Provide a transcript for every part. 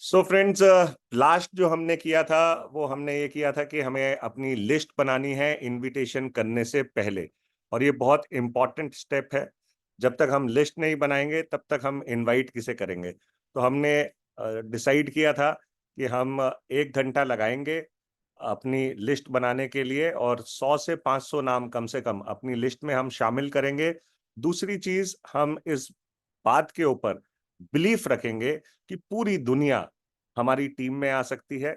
So friends, last जो हमने किया था वो हमने ये किया था कि हमें अपनी लिस्ट बनानी है इनविटेशन करने से पहले। और ये बहुत इंपॉर्टेंट स्टेप है। जब तक हम लिस्ट नहीं बनाएंगे तब तक हम इनवाइट किसे करेंगे। तो हमने डिसाइड किया था कि हम 1 घंटा लगाएंगे अपनी लिस्ट बनाने के लिए, और 100 से 500 नाम कम से कम अपनी लिस्ट में हम शामिल करेंगे। दूसरी चीज, हम इस बात के ऊपर बिलीफ रखेंगे कि पूरी दुनिया हमारी टीम में आ सकती है।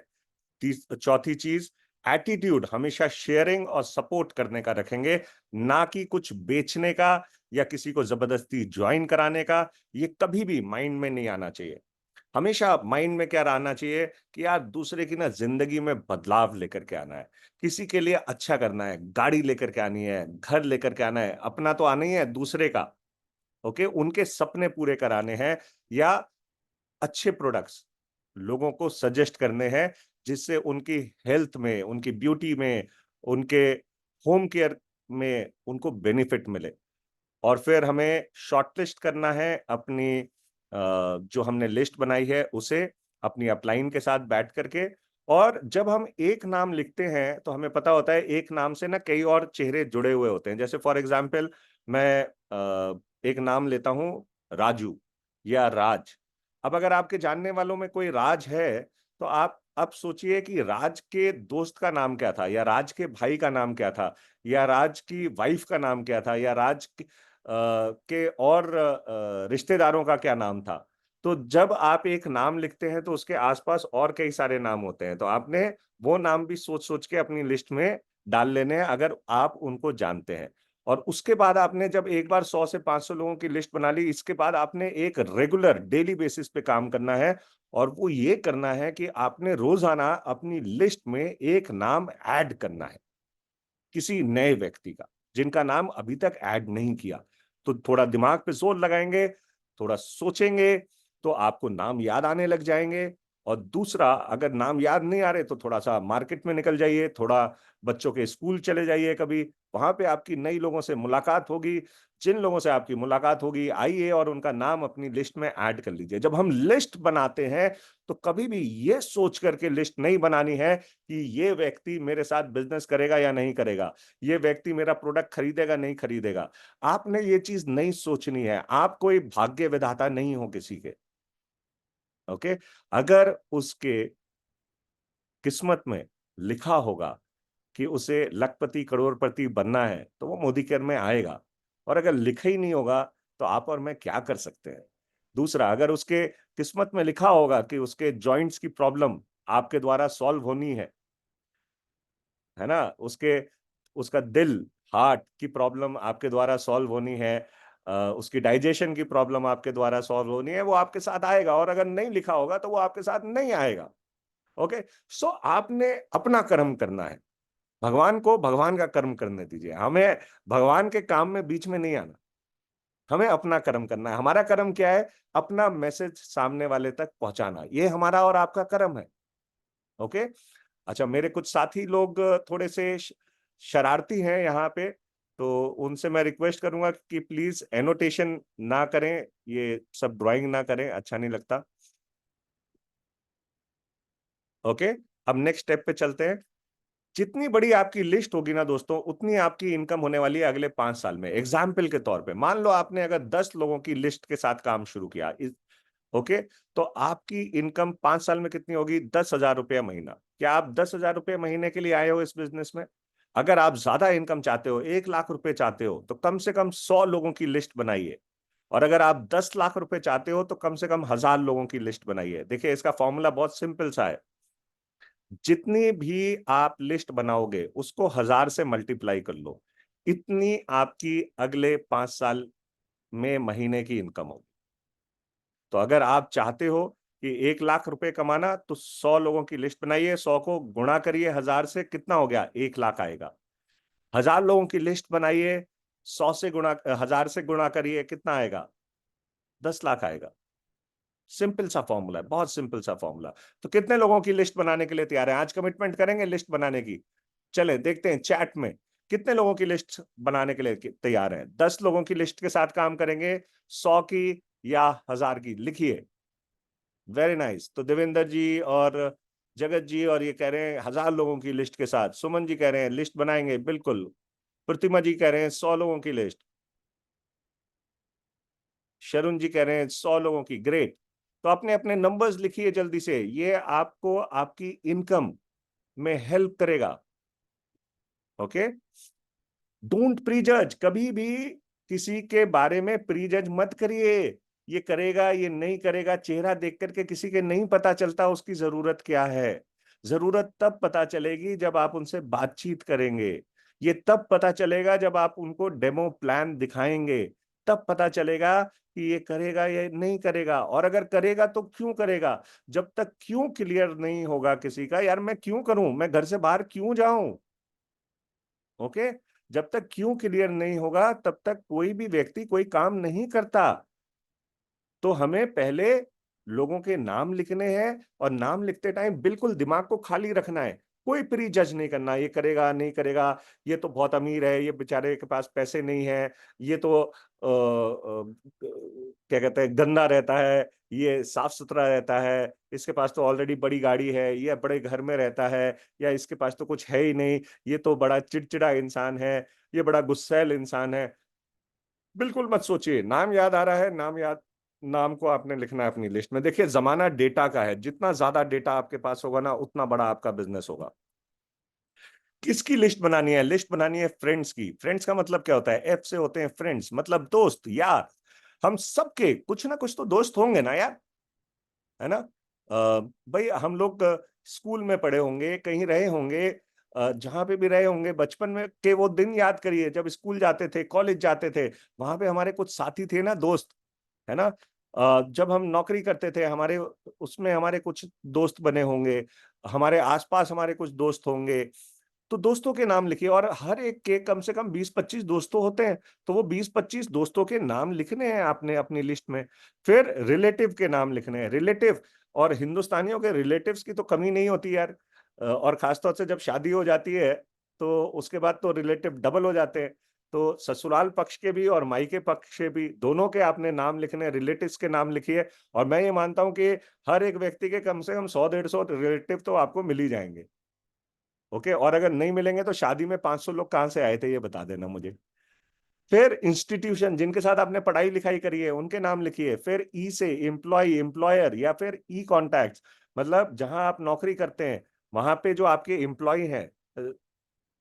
चौथी चीज, एटीट्यूड हमेशा शेयरिंग और सपोर्ट करने का रखेंगे, ना कि कुछ बेचने का या किसी को जबरदस्ती ज्वाइन कराने का। ये कभी भी माइंड में नहीं आना चाहिए। हमेशा माइंड में क्या रहना चाहिए कि यार दूसरे की ना जिंदगी में बदलाव लेकर के आना है, किसी के लिए अच्छा करना है, गाड़ी लेकर के आनी है, घर लेकर के आना है, अपना तो आना ही है, दूसरे का। ओके, उनके सपने पूरे कराने हैं, या अच्छे प्रोडक्ट्स लोगों को सजेस्ट करने हैं, जिससे उनकी हेल्थ में, उनकी ब्यूटी में, उनके होम केयर में उनको बेनिफिट मिले। और फिर हमें शॉर्टलिस्ट करना है अपनी जो हमने लिस्ट बनाई है उसे, अपनी अपलाइन के साथ बैठ करके। और जब हम एक नाम लिखते हैं तो हमें पता होता है एक नाम से ना कई और चेहरे जुड़े हुए होते हैं। जैसे फॉर एग्जाम्पल, मैं एक नाम लेता हूं, राजू या राज। अब अगर आपके जानने वालों में कोई राज है, तो आप अब सोचिए कि राज के दोस्त का नाम क्या था, या राज के भाई का नाम क्या था, या राज की वाइफ का नाम क्या था, या के और रिश्तेदारों का क्या नाम था। तो जब आप एक नाम लिखते हैं तो उसके आसपास और कई सारे नाम होते हैं, तो आपने वो नाम भी सोच सोच के अपनी लिस्ट में डाल लेने हैं, अगर आप उनको जानते हैं। और उसके बाद आपने जब एक बार 100 से 500 लोगों की लिस्ट बना ली, इसके बाद आपने एक रेगुलर डेली बेसिस पे काम करना है। और वो ये करना है कि आपने रोजाना अपनी लिस्ट में एक नाम ऐड करना है, किसी नए व्यक्ति का, जिनका नाम अभी तक ऐड नहीं किया। तो थोड़ा दिमाग पे जोर लगाएंगे, थोड़ा सोचेंगे, तो आपको नाम याद आने लग जाएंगे। और दूसरा, अगर नाम याद नहीं आ रहे तो थोड़ा सा मार्केट में निकल जाइए, थोड़ा बच्चों के स्कूल चले जाइए कभी, वहां पे आपकी नई लोगों से मुलाकात होगी। जिन लोगों से आपकी मुलाकात होगी, आइए और उनका नाम अपनी लिस्ट में ऐड कर लीजिए। जब हम लिस्ट बनाते हैं तो कभी भी ये सोच करके लिस्ट नहीं बनानी है कि ये व्यक्ति मेरे साथ बिजनेस करेगा या नहीं करेगा, ये व्यक्ति मेरा प्रोडक्ट खरीदेगा नहीं खरीदेगा। आपने ये चीज नहीं सोचनी है। आप कोई भाग्य विधाता नहीं हो किसी के। ओके, अगर उसके किस्मत में लिखा होगा कि उसे लखपति करोड़पति बनना है, तो वो मोदी केयर में आएगा। और अगर लिखा ही नहीं होगा तो आप और मैं क्या कर सकते हैं। दूसरा, अगर उसके किस्मत में लिखा होगा कि उसके जॉइंट्स की प्रॉब्लम आपके द्वारा सॉल्व होनी है ना, उसके उसका दिल, हार्ट की प्रॉब्लम आपके द्वारा सॉल्व होनी है, उसकी डाइजेशन की प्रॉब्लम आपके द्वारा सॉल्व होनी है, वो आपके साथ आएगा। और अगर नहीं लिखा होगा तो वो आपके साथ नहीं आएगा। ओके, सो आपने अपना कर्म करना है, भगवान को भगवान का कर्म करने दीजिए। हमें भगवान के काम में बीच में नहीं आना, हमें अपना कर्म करना है। हमारा कर्म क्या है? अपना मैसेज सामने वाले तक पहुंचाना, ये हमारा और आपका कर्म है। ओके। अच्छा, मेरे कुछ साथी लोग थोड़े से शरारती हैं यहाँ पे, तो उनसे मैं रिक्वेस्ट करूंगा कि प्लीज एनोटेशन ना करें, ये सब ड्राइंग ना करें, अच्छा नहीं लगता। ओके, अब नेक्स्ट स्टेप पे चलते हैं। जितनी बड़ी आपकी लिस्ट होगी ना दोस्तों, उतनी आपकी इनकम होने वाली है अगले 5 साल में। एग्जाम्पल के तौर पे मान लो आपने अगर 10 लोगों की लिस्ट के साथ काम शुरू किया, ओके, तो आपकी इनकम 5 साल में कितनी होगी? 10,000 रुपया महीना। क्या आप 10,000 रुपये महीने के लिए आए हो इस बिजनेस में? अगर आप ज्यादा इनकम चाहते हो, 1 लाख रुपए चाहते हो, तो कम से कम 100 लोगों की लिस्ट बनाइए। और अगर आप 10 लाख रुपए चाहते हो तो कम से कम 1,000 लोगों की लिस्ट बनाइए। देखिए, इसका फॉर्मूला बहुत सिंपल सा है। जितनी भी आप लिस्ट बनाओगे उसको 1,000 से मल्टीप्लाई कर लो, इतनी आपकी अगले 5 साल में महीने की इनकम होगी। तो अगर आप चाहते हो कि 1 लाख रुपए कमाना, तो 100 लोगों की लिस्ट बनाइए, 100 को गुणा करिए 1,000 से, कितना हो गया? 1 लाख आएगा। 1,000 लोगों की लिस्ट बनाइए, 100 से गुणा, 1,000 से गुणा करिए, कितना आएगा? 10 लाख आएगा। सिंपल सा फॉर्मूला है, बहुत सिंपल सा फॉर्मूला। तो कितने लोगों की लिस्ट बनाने के लिए तैयार है? आज कमिटमेंट करेंगे लिस्ट बनाने की। चले देखते हैं चैट में कितने लोगों की लिस्ट बनाने के लिए तैयार हैं। 10 लोगों की लिस्ट के साथ काम करेंगे, 100 की या 1,000 की? लिखिए, वेरी नाइस। तो देवेंद्र जी और जगत जी और ये कह रहे हैं 1000 लोगों की लिस्ट के साथ। सुमन जी कह रहे हैं लिस्ट बनाएंगे, बिल्कुल। प्रतिमा जी कह रहे हैं 100 लोगों की लिस्ट। शरुण जी कह रहे हैं 100 लोगों की, ग्रेट। तो अपने अपने नंबर्स लिखिए जल्दी से, ये आपको आपकी इनकम में हेल्प करेगा। ओके, डोंट प्रीजज, कभी भी किसी के बारे में प्रीजज मत करिए। ये करेगा, ये नहीं करेगा, चेहरा देख करके किसी के नहीं पता चलता उसकी जरूरत क्या है। जरूरत तब पता चलेगी जब आप उनसे बातचीत करेंगे। ये तब पता चलेगा जब आप उनको डेमो प्लान दिखाएंगे। तब पता चलेगा कि ये करेगा या नहीं करेगा, और अगर करेगा तो क्यों करेगा। जब तक क्यों क्लियर नहीं होगा किसी का, यार मैं क्यों करूं, मैं घर से बाहर क्यों जाऊं, ओके, जब तक क्यों क्लियर नहीं होगा तब तक कोई भी व्यक्ति कोई काम नहीं करता। तो हमें पहले लोगों के नाम लिखने हैं, और नाम लिखते टाइम बिल्कुल दिमाग को खाली रखना है। कोई प्री जज नहीं करना, ये करेगा नहीं करेगा, ये तो बहुत अमीर है, ये बेचारे के पास पैसे नहीं है, ये तो क्या कहते हैं गंदा रहता है, ये साफ सुथरा रहता है, इसके पास तो ऑलरेडी बड़ी गाड़ी है, ये बड़े घर में रहता है, या इसके पास तो कुछ है ही नहीं, ये तो बड़ा चिड़चिड़ा इंसान है, ये बड़ा गुस्सैल इंसान है। बिल्कुल मत सोचिए। नाम याद आ रहा है, नाम को आपने लिखना है अपनी लिस्ट में। देखिए जमाना डेटा का है, जितना ज्यादा डेटा आपके पास होगा ना उतना बड़ा आपका बिजनेस होगा। किसकी लिस्ट बनानी है? लिस्ट बनानी है फ्रेंड्स की। फ्रेंड्स का मतलब क्या होता है? एफ से होते हैं फ्रेंड्स, मतलब दोस्त, यार। हम सबके कुछ ना कुछ तो दोस्त होंगे ना यार, है ना। भाई हम लोग स्कूल में पढ़े होंगे, कहीं रहे होंगे, जहां पे भी रहे होंगे, बचपन में के वो दिन याद करिए जब स्कूल जाते थे, कॉलेज जाते थे, वहां पे हमारे कुछ साथी थे ना, दोस्त, है ना। जब हम नौकरी करते थे, हमारे उसमें हमारे कुछ दोस्त बने होंगे, हमारे आसपास हमारे कुछ दोस्त होंगे। तो दोस्तों के नाम लिखिए, और हर एक के कम से कम 20-25 दोस्तों होते हैं। तो वो 20-25 दोस्तों के नाम लिखने हैं आपने अपनी लिस्ट में। फिर रिलेटिव के नाम लिखने हैं, रिलेटिव। और हिंदुस्तानियों के रिलेटिव्स की तो कमी नहीं होती यार। और खासतौर से जब शादी हो जाती है तो उसके बाद तो रिलेटिव डबल हो जाते हैं। तो ससुराल पक्ष के भी और मायके पक्ष के भी, दोनों के आपने नाम लिखने हैं, रिलेटिव्स के नाम लिखिए। और मैं ये मानता हूं कि हर एक व्यक्ति के कम से कम 100-150 रिलेटिव तो आपको मिल ही जाएंगे। ओके, और अगर नहीं मिलेंगे तो शादी में 500 लोग कहाँ से आए थे ये बता देना मुझे। फिर इंस्टीट्यूशन जिनके साथ आपने पढ़ाई लिखाई करी है उनके नाम लिखिए। फिर ई से एम्प्लॉय, एम्प्लॉयर, या फिर ई कॉन्टैक्ट्स, मतलब जहां आप नौकरी करते हैं वहां पे जो आपके एम्प्लॉय हैं,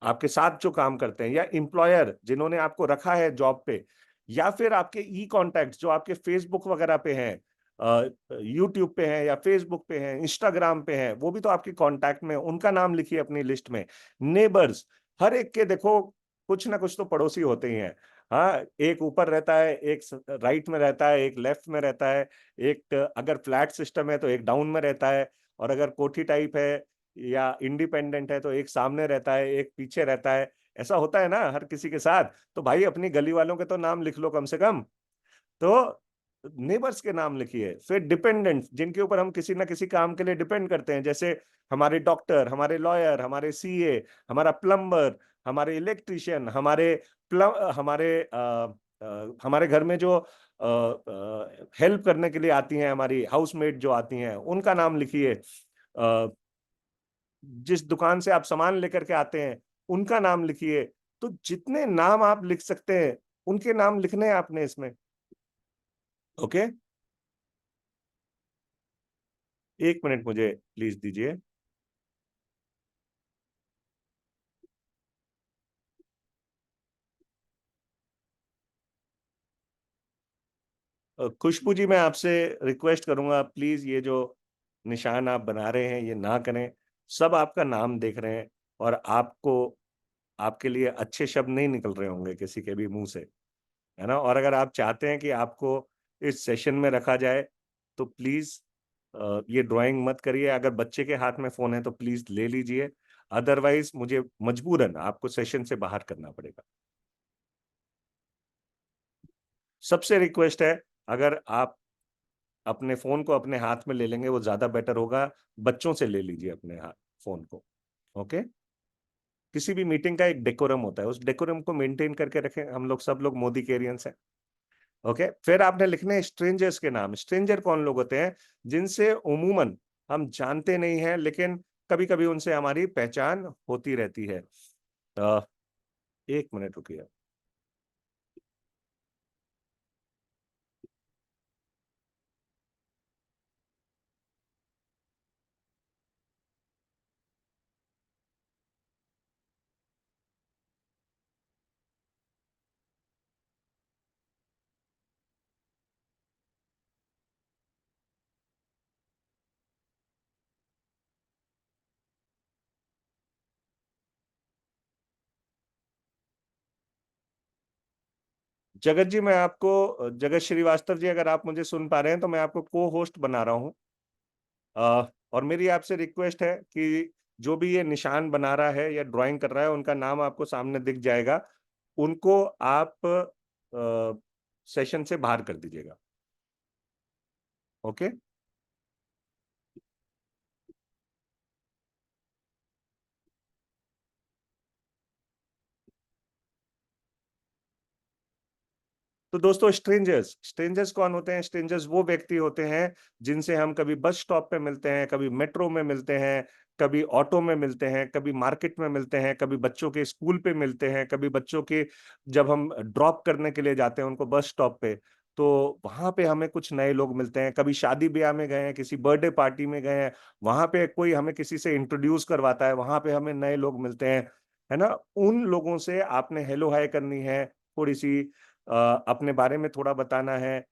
आपके साथ जो काम करते हैं, या एम्प्लॉयर जिन्होंने आपको रखा है जॉब पे, या फिर आपके ई कॉन्टैक्ट्स जो आपके फेसबुक वगैरह पे हैं, यूट्यूब पे हैं, या फेसबुक पे हैं, इंस्टाग्राम पे हैं, वो भी तो आपके कॉन्टैक्ट में, उनका नाम लिखिए अपनी लिस्ट में। नेबर्स, हर एक के देखो कुछ ना कुछ तो पड़ोसी होते ही हैं। हाँ, एक ऊपर रहता है, एक राइट में रहता है, एक लेफ्ट में रहता है, एक अगर फ्लैट सिस्टम है तो एक डाउन में रहता है, और अगर कोठी टाइप है या इंडिपेंडेंट है तो एक सामने रहता है, एक पीछे रहता है। ऐसा होता है ना हर किसी के साथ। तो भाई अपनी गली वालों के तो नाम लिख लो कम से कम। तो नेबर्स के नाम लिखिए। फिर डिपेंडेंट्स जिनके ऊपर हम किसी ना किसी काम के लिए डिपेंड करते हैं, जैसे हमारे डॉक्टर, हमारे लॉयर, हमारे सीए, हमारा प्लम्बर, हमारे इलेक्ट्रिशियन, हमारे घर में जो हेल्प करने के लिए आती हैं, हमारी हाउसमेट जो आती हैं, उनका नाम लिखिए। जिस दुकान से आप सामान लेकर के आते हैं उनका नाम लिखिए। तो जितने नाम आप लिख सकते हैं उनके नाम लिखने हैं आपने इसमें। ओके, 1 मिनट मुझे प्लीज दीजिए। खुशबू जी, मैं आपसे रिक्वेस्ट करूंगा प्लीज, ये जो निशान आप बना रहे हैं ये ना करें। सब आपका नाम देख रहे हैं, और आपको, आपके लिए अच्छे शब्द नहीं निकल रहे होंगे किसी के भी मुंह से, है ना। और अगर आप चाहते हैं कि आपको इस सेशन में रखा जाए तो प्लीज ये ड्राइंग मत करिए। अगर बच्चे के हाथ में फोन है तो प्लीज ले लीजिए, अदरवाइज मुझे मजबूरन आपको सेशन से बाहर करना पड़ेगा। सबसे रिक्वेस्ट है, अगर आप अपने फोन को अपने हाथ में ले लेंगे वो ज्यादा बेटर होगा। बच्चों से ले लीजिए अपने हाथ फोन को। ओके, किसी भी मीटिंग का एक डेकोरम होता है, उस डेकोरम को मेंटेन करके रखें। हम लोग सब लोग मोदी केरियंस हैं। ओके, फिर आपने लिखने स्ट्रेंजर्स के नाम। स्ट्रेंजर कौन लोग होते हैं? जिनसे उमूमन हम जानते नहीं हैं, लेकिन कभी कभी उनसे हमारी पहचान होती रहती है। 1 मिनट रुकिए। जगत जी, मैं आपको जगत श्रीवास्तव जी, अगर आप मुझे सुन पा रहे हैं तो मैं आपको को होस्ट बना रहा हूँ। और मेरी आपसे रिक्वेस्ट है कि जो भी ये निशान बना रहा है या ड्राइंग कर रहा है, उनका नाम आपको सामने दिख जाएगा। उनको आप सेशन से बाहर कर दीजिएगा। ओके। तो दोस्तों, स्ट्रेंजर्स स्ट्रेंजर्स कौन होते हैं? स्ट्रेंजर्स वो व्यक्ति होते हैं जिनसे हम कभी बस स्टॉप पे मिलते हैं, कभी मेट्रो में मिलते हैं, कभी ऑटो में मिलते हैं, कभी मार्केट में मिलते हैं, कभी बच्चों के स्कूल पे मिलते हैं, कभी बच्चों के जब हम ड्रॉप करने के लिए जाते हैं उनको बस स्टॉप पे, तो वहां पे हमें कुछ नए लोग मिलते हैं। कभी शादी ब्याह में गए हैं, किसी बर्थडे पार्टी में गए हैं, वहां पे कोई हमें किसी से इंट्रोड्यूस करवाता है, वहां पे हमें नए लोग मिलते हैं, है ना? उन लोगों से आपने हेलो हाय करनी है, थोड़ी सी अपने बारे में थोड़ा बताना है,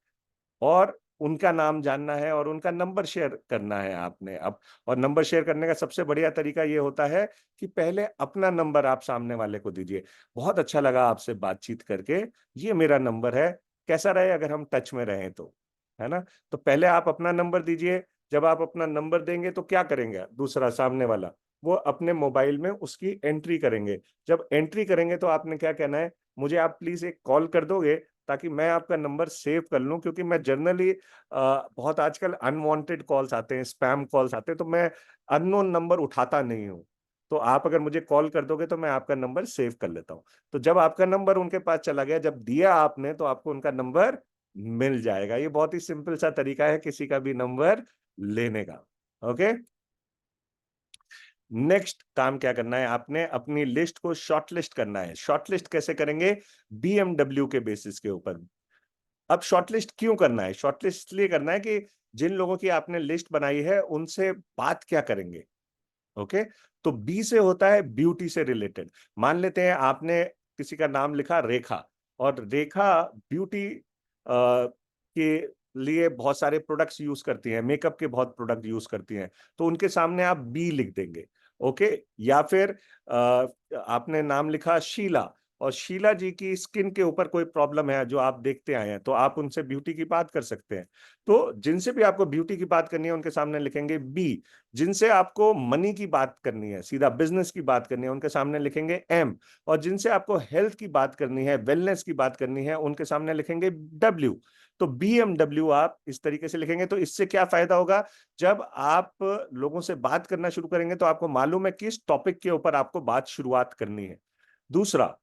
और उनका नाम जानना है, और उनका नंबर शेयर करना है आपने अब। और नंबर शेयर करने का सबसे बढ़िया तरीका ये होता है कि पहले अपना नंबर आप सामने वाले को दीजिए। बहुत अच्छा लगा आपसे बातचीत करके, ये मेरा नंबर है, कैसा रहे अगर हम टच में रहें तो, है ना? तो पहले आप अपना नंबर दीजिए। जब आप अपना नंबर देंगे तो क्या करेंगे दूसरा सामने वाला? वो अपने मोबाइल में उसकी एंट्री करेंगे। जब एंट्री करेंगे तो आपने क्या कहना है? मुझे आप प्लीज एक कॉल कर दोगे ताकि मैं आपका नंबर सेव कर लूं, क्योंकि मैं जनरली बहुत आजकल अनवांटेड कॉल्स आते हैं, स्पैम कॉल्स आते हैं, तो मैं अननोन नंबर उठाता नहीं हूं। तो आप अगर मुझे कॉल कर दोगे तो मैं आपका नंबर सेव कर लेता हूं। तो जब आपका नंबर उनके पास चला गया, जब दिया आपने, तो आपको उनका नंबर मिल जाएगा। ये बहुत ही सिंपल सा तरीका है किसी का भी नंबर लेने का। ओके। नेक्स्ट काम क्या करना है? आपने अपनी लिस्ट को शॉर्ट लिस्ट करना है। शॉर्ट लिस्ट कैसे करेंगे? बीएमडब्ल्यू के बेसिस के ऊपर। अब शॉर्टलिस्ट क्यों करना है? शॉर्टलिस्ट इसलिए करना है कि जिन लोगों की आपने लिस्ट बनाई है उनसे बात क्या करेंगे। ओके। तो बी से होता है ब्यूटी से रिलेटेड। मान लेते हैं आपने किसी का नाम लिखा रेखा, और रेखा ब्यूटी के लिए बहुत सारे प्रोडक्ट्स यूज करती हैं, मेकअप के बहुत प्रोडक्ट यूज करती हैं, तो उनके सामने आप बी लिख देंगे। ओके। या फिर आपने नाम लिखा शीला, और शीला जी की स्किन के ऊपर कोई प्रॉब्लम है जो आप देखते आए हैं, तो आप उनसे ब्यूटी की बात कर सकते हैं। तो जिनसे भी आपको ब्यूटी की बात करनी है उनके सामने लिखेंगे बी। जिनसे आपको मनी की बात करनी है, सीधा बिजनेस की बात करनी है, उनके सामने लिखेंगे एम। और जिनसे आपको हेल्थ की बात करनी है, वेलनेस की बात करनी है, उनके सामने लिखेंगे डब्ल्यू। तो बीएमडब्ल्यू आप इस तरीके से लिखेंगे। तो इससे क्या फायदा होगा? जब आप लोगों से बात करना शुरू करेंगे तो आपको मालूम है किस टॉपिक के ऊपर आपको बात शुरुआत करनी है। दूसरा,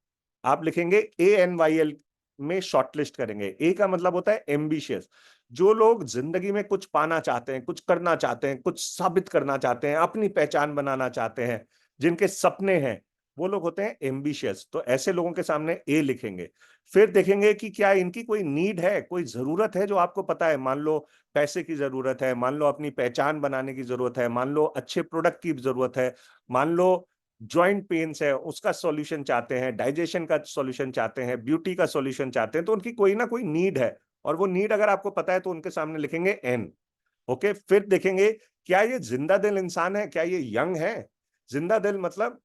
आप लिखेंगे ANYL में शॉर्टलिस्ट करेंगे। ए का मतलब होता है एम्बिशियस। जो लोग जिंदगी में कुछ पाना चाहते हैं, कुछ करना चाहते हैं, कुछ साबित करना चाहते हैं, अपनी पहचान बनाना चाहते हैं, जिनके सपने हैं, वो लोग होते हैं एम्बिशियस। तो ऐसे लोगों के सामने ए लिखेंगे। फिर देखेंगे कि क्या इनकी कोई नीड है, कोई जरूरत है जो आपको पता है। मान लो पैसे की जरूरत है, मान लो अपनी पहचान बनाने की जरूरत है, मान लो अच्छे प्रोडक्ट की जरूरत है, मान लो जॉइंट पेन्स है उसका सॉल्यूशन चाहते हैं, डाइजेशन का सॉल्यूशन चाहते हैं, ब्यूटी का सॉल्यूशन चाहते हैं, तो उनकी कोई ना कोई नीड है। और वो नीड अगर आपको पता है तो उनके सामने लिखेंगे एन। ओके। फिर देखेंगे क्या ये जिंदा दिल इंसान है, क्या ये यंग है। जिंदा दिल मतलब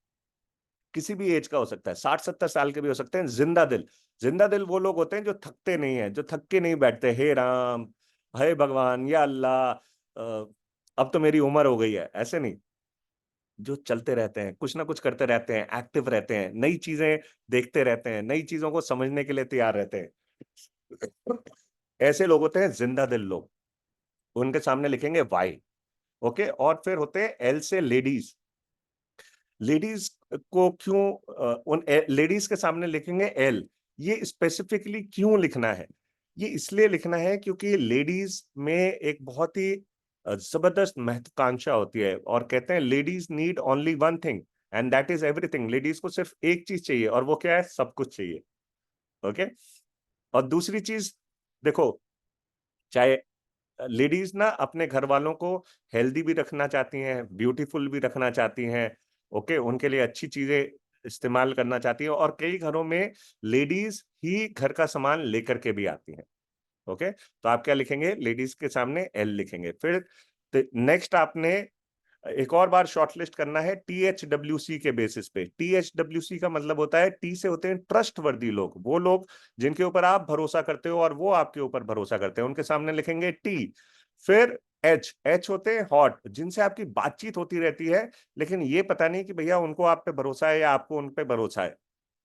किसी भी एज का हो सकता है, 60-70 साल के भी हो सकते हैं। जिंदा दिल, जिंदा दिल वो लोग होते हैं जो थकते नहीं है, जो थक के नहीं बैठते। हे राम, हे भगवान, या अल्लाह, अब तो मेरी उम्र हो गई है, ऐसे नहीं। जो चलते रहते हैं, कुछ ना कुछ करते रहते हैं, एक्टिव रहते हैं, नई चीजें देखते रहते हैं, नई चीजों को समझने के लिए तैयार रहते हैं। ऐसे लोग होते हैं जिंदा दिल लोग। उनके सामने लिखेंगे वाई। ओके। और फिर होते हैं एल से लेडीज। लेडीज को क्यों उन लेडीज के सामने लिखेंगे एल? ये स्पेसिफिकली क्यों लिखना है? ये इसलिए लिखना है क्योंकि लेडीज में एक बहुत ही जबरदस्त महत्वाकांक्षा होती है, और कहते हैं ladies need only one thing and that is everything. Ladies को सिर्फ एक चीज चाहिए, और वो क्या है? सब कुछ चाहिए। ओके। और दूसरी चीज देखो, चाहे लेडीज ना अपने घर वालों को हेल्दी भी रखना चाहती हैं, ब्यूटीफुल भी रखना चाहती हैं। ओके, उनके लिए अच्छी चीजें इस्तेमाल करना चाहती हैं, और कई घरों में लेडीज ही घर का सामान लेकर के भी आती हैं। ओके, तो आप क्या लिखेंगे? लेडीज के सामने एल लिखेंगे। फिर नेक्स्ट आपने एक और बार शॉर्टलिस्ट करना है THWC के बेसिस पे। THWC का मतलब होता है, टी से होते हैं ट्रस्ट वर्दी लोग, वो लोग जिनके ऊपर आप भरोसा करते हो और वो आपके ऊपर भरोसा करते हैं, उनके सामने लिखेंगे टी। फिर एच, एच होते हैं हॉट, जिनसे आपकी बातचीत होती रहती है, लेकिन ये पता नहीं कि भैया उनको आप पे भरोसा है या आपको उन पे भरोसा है।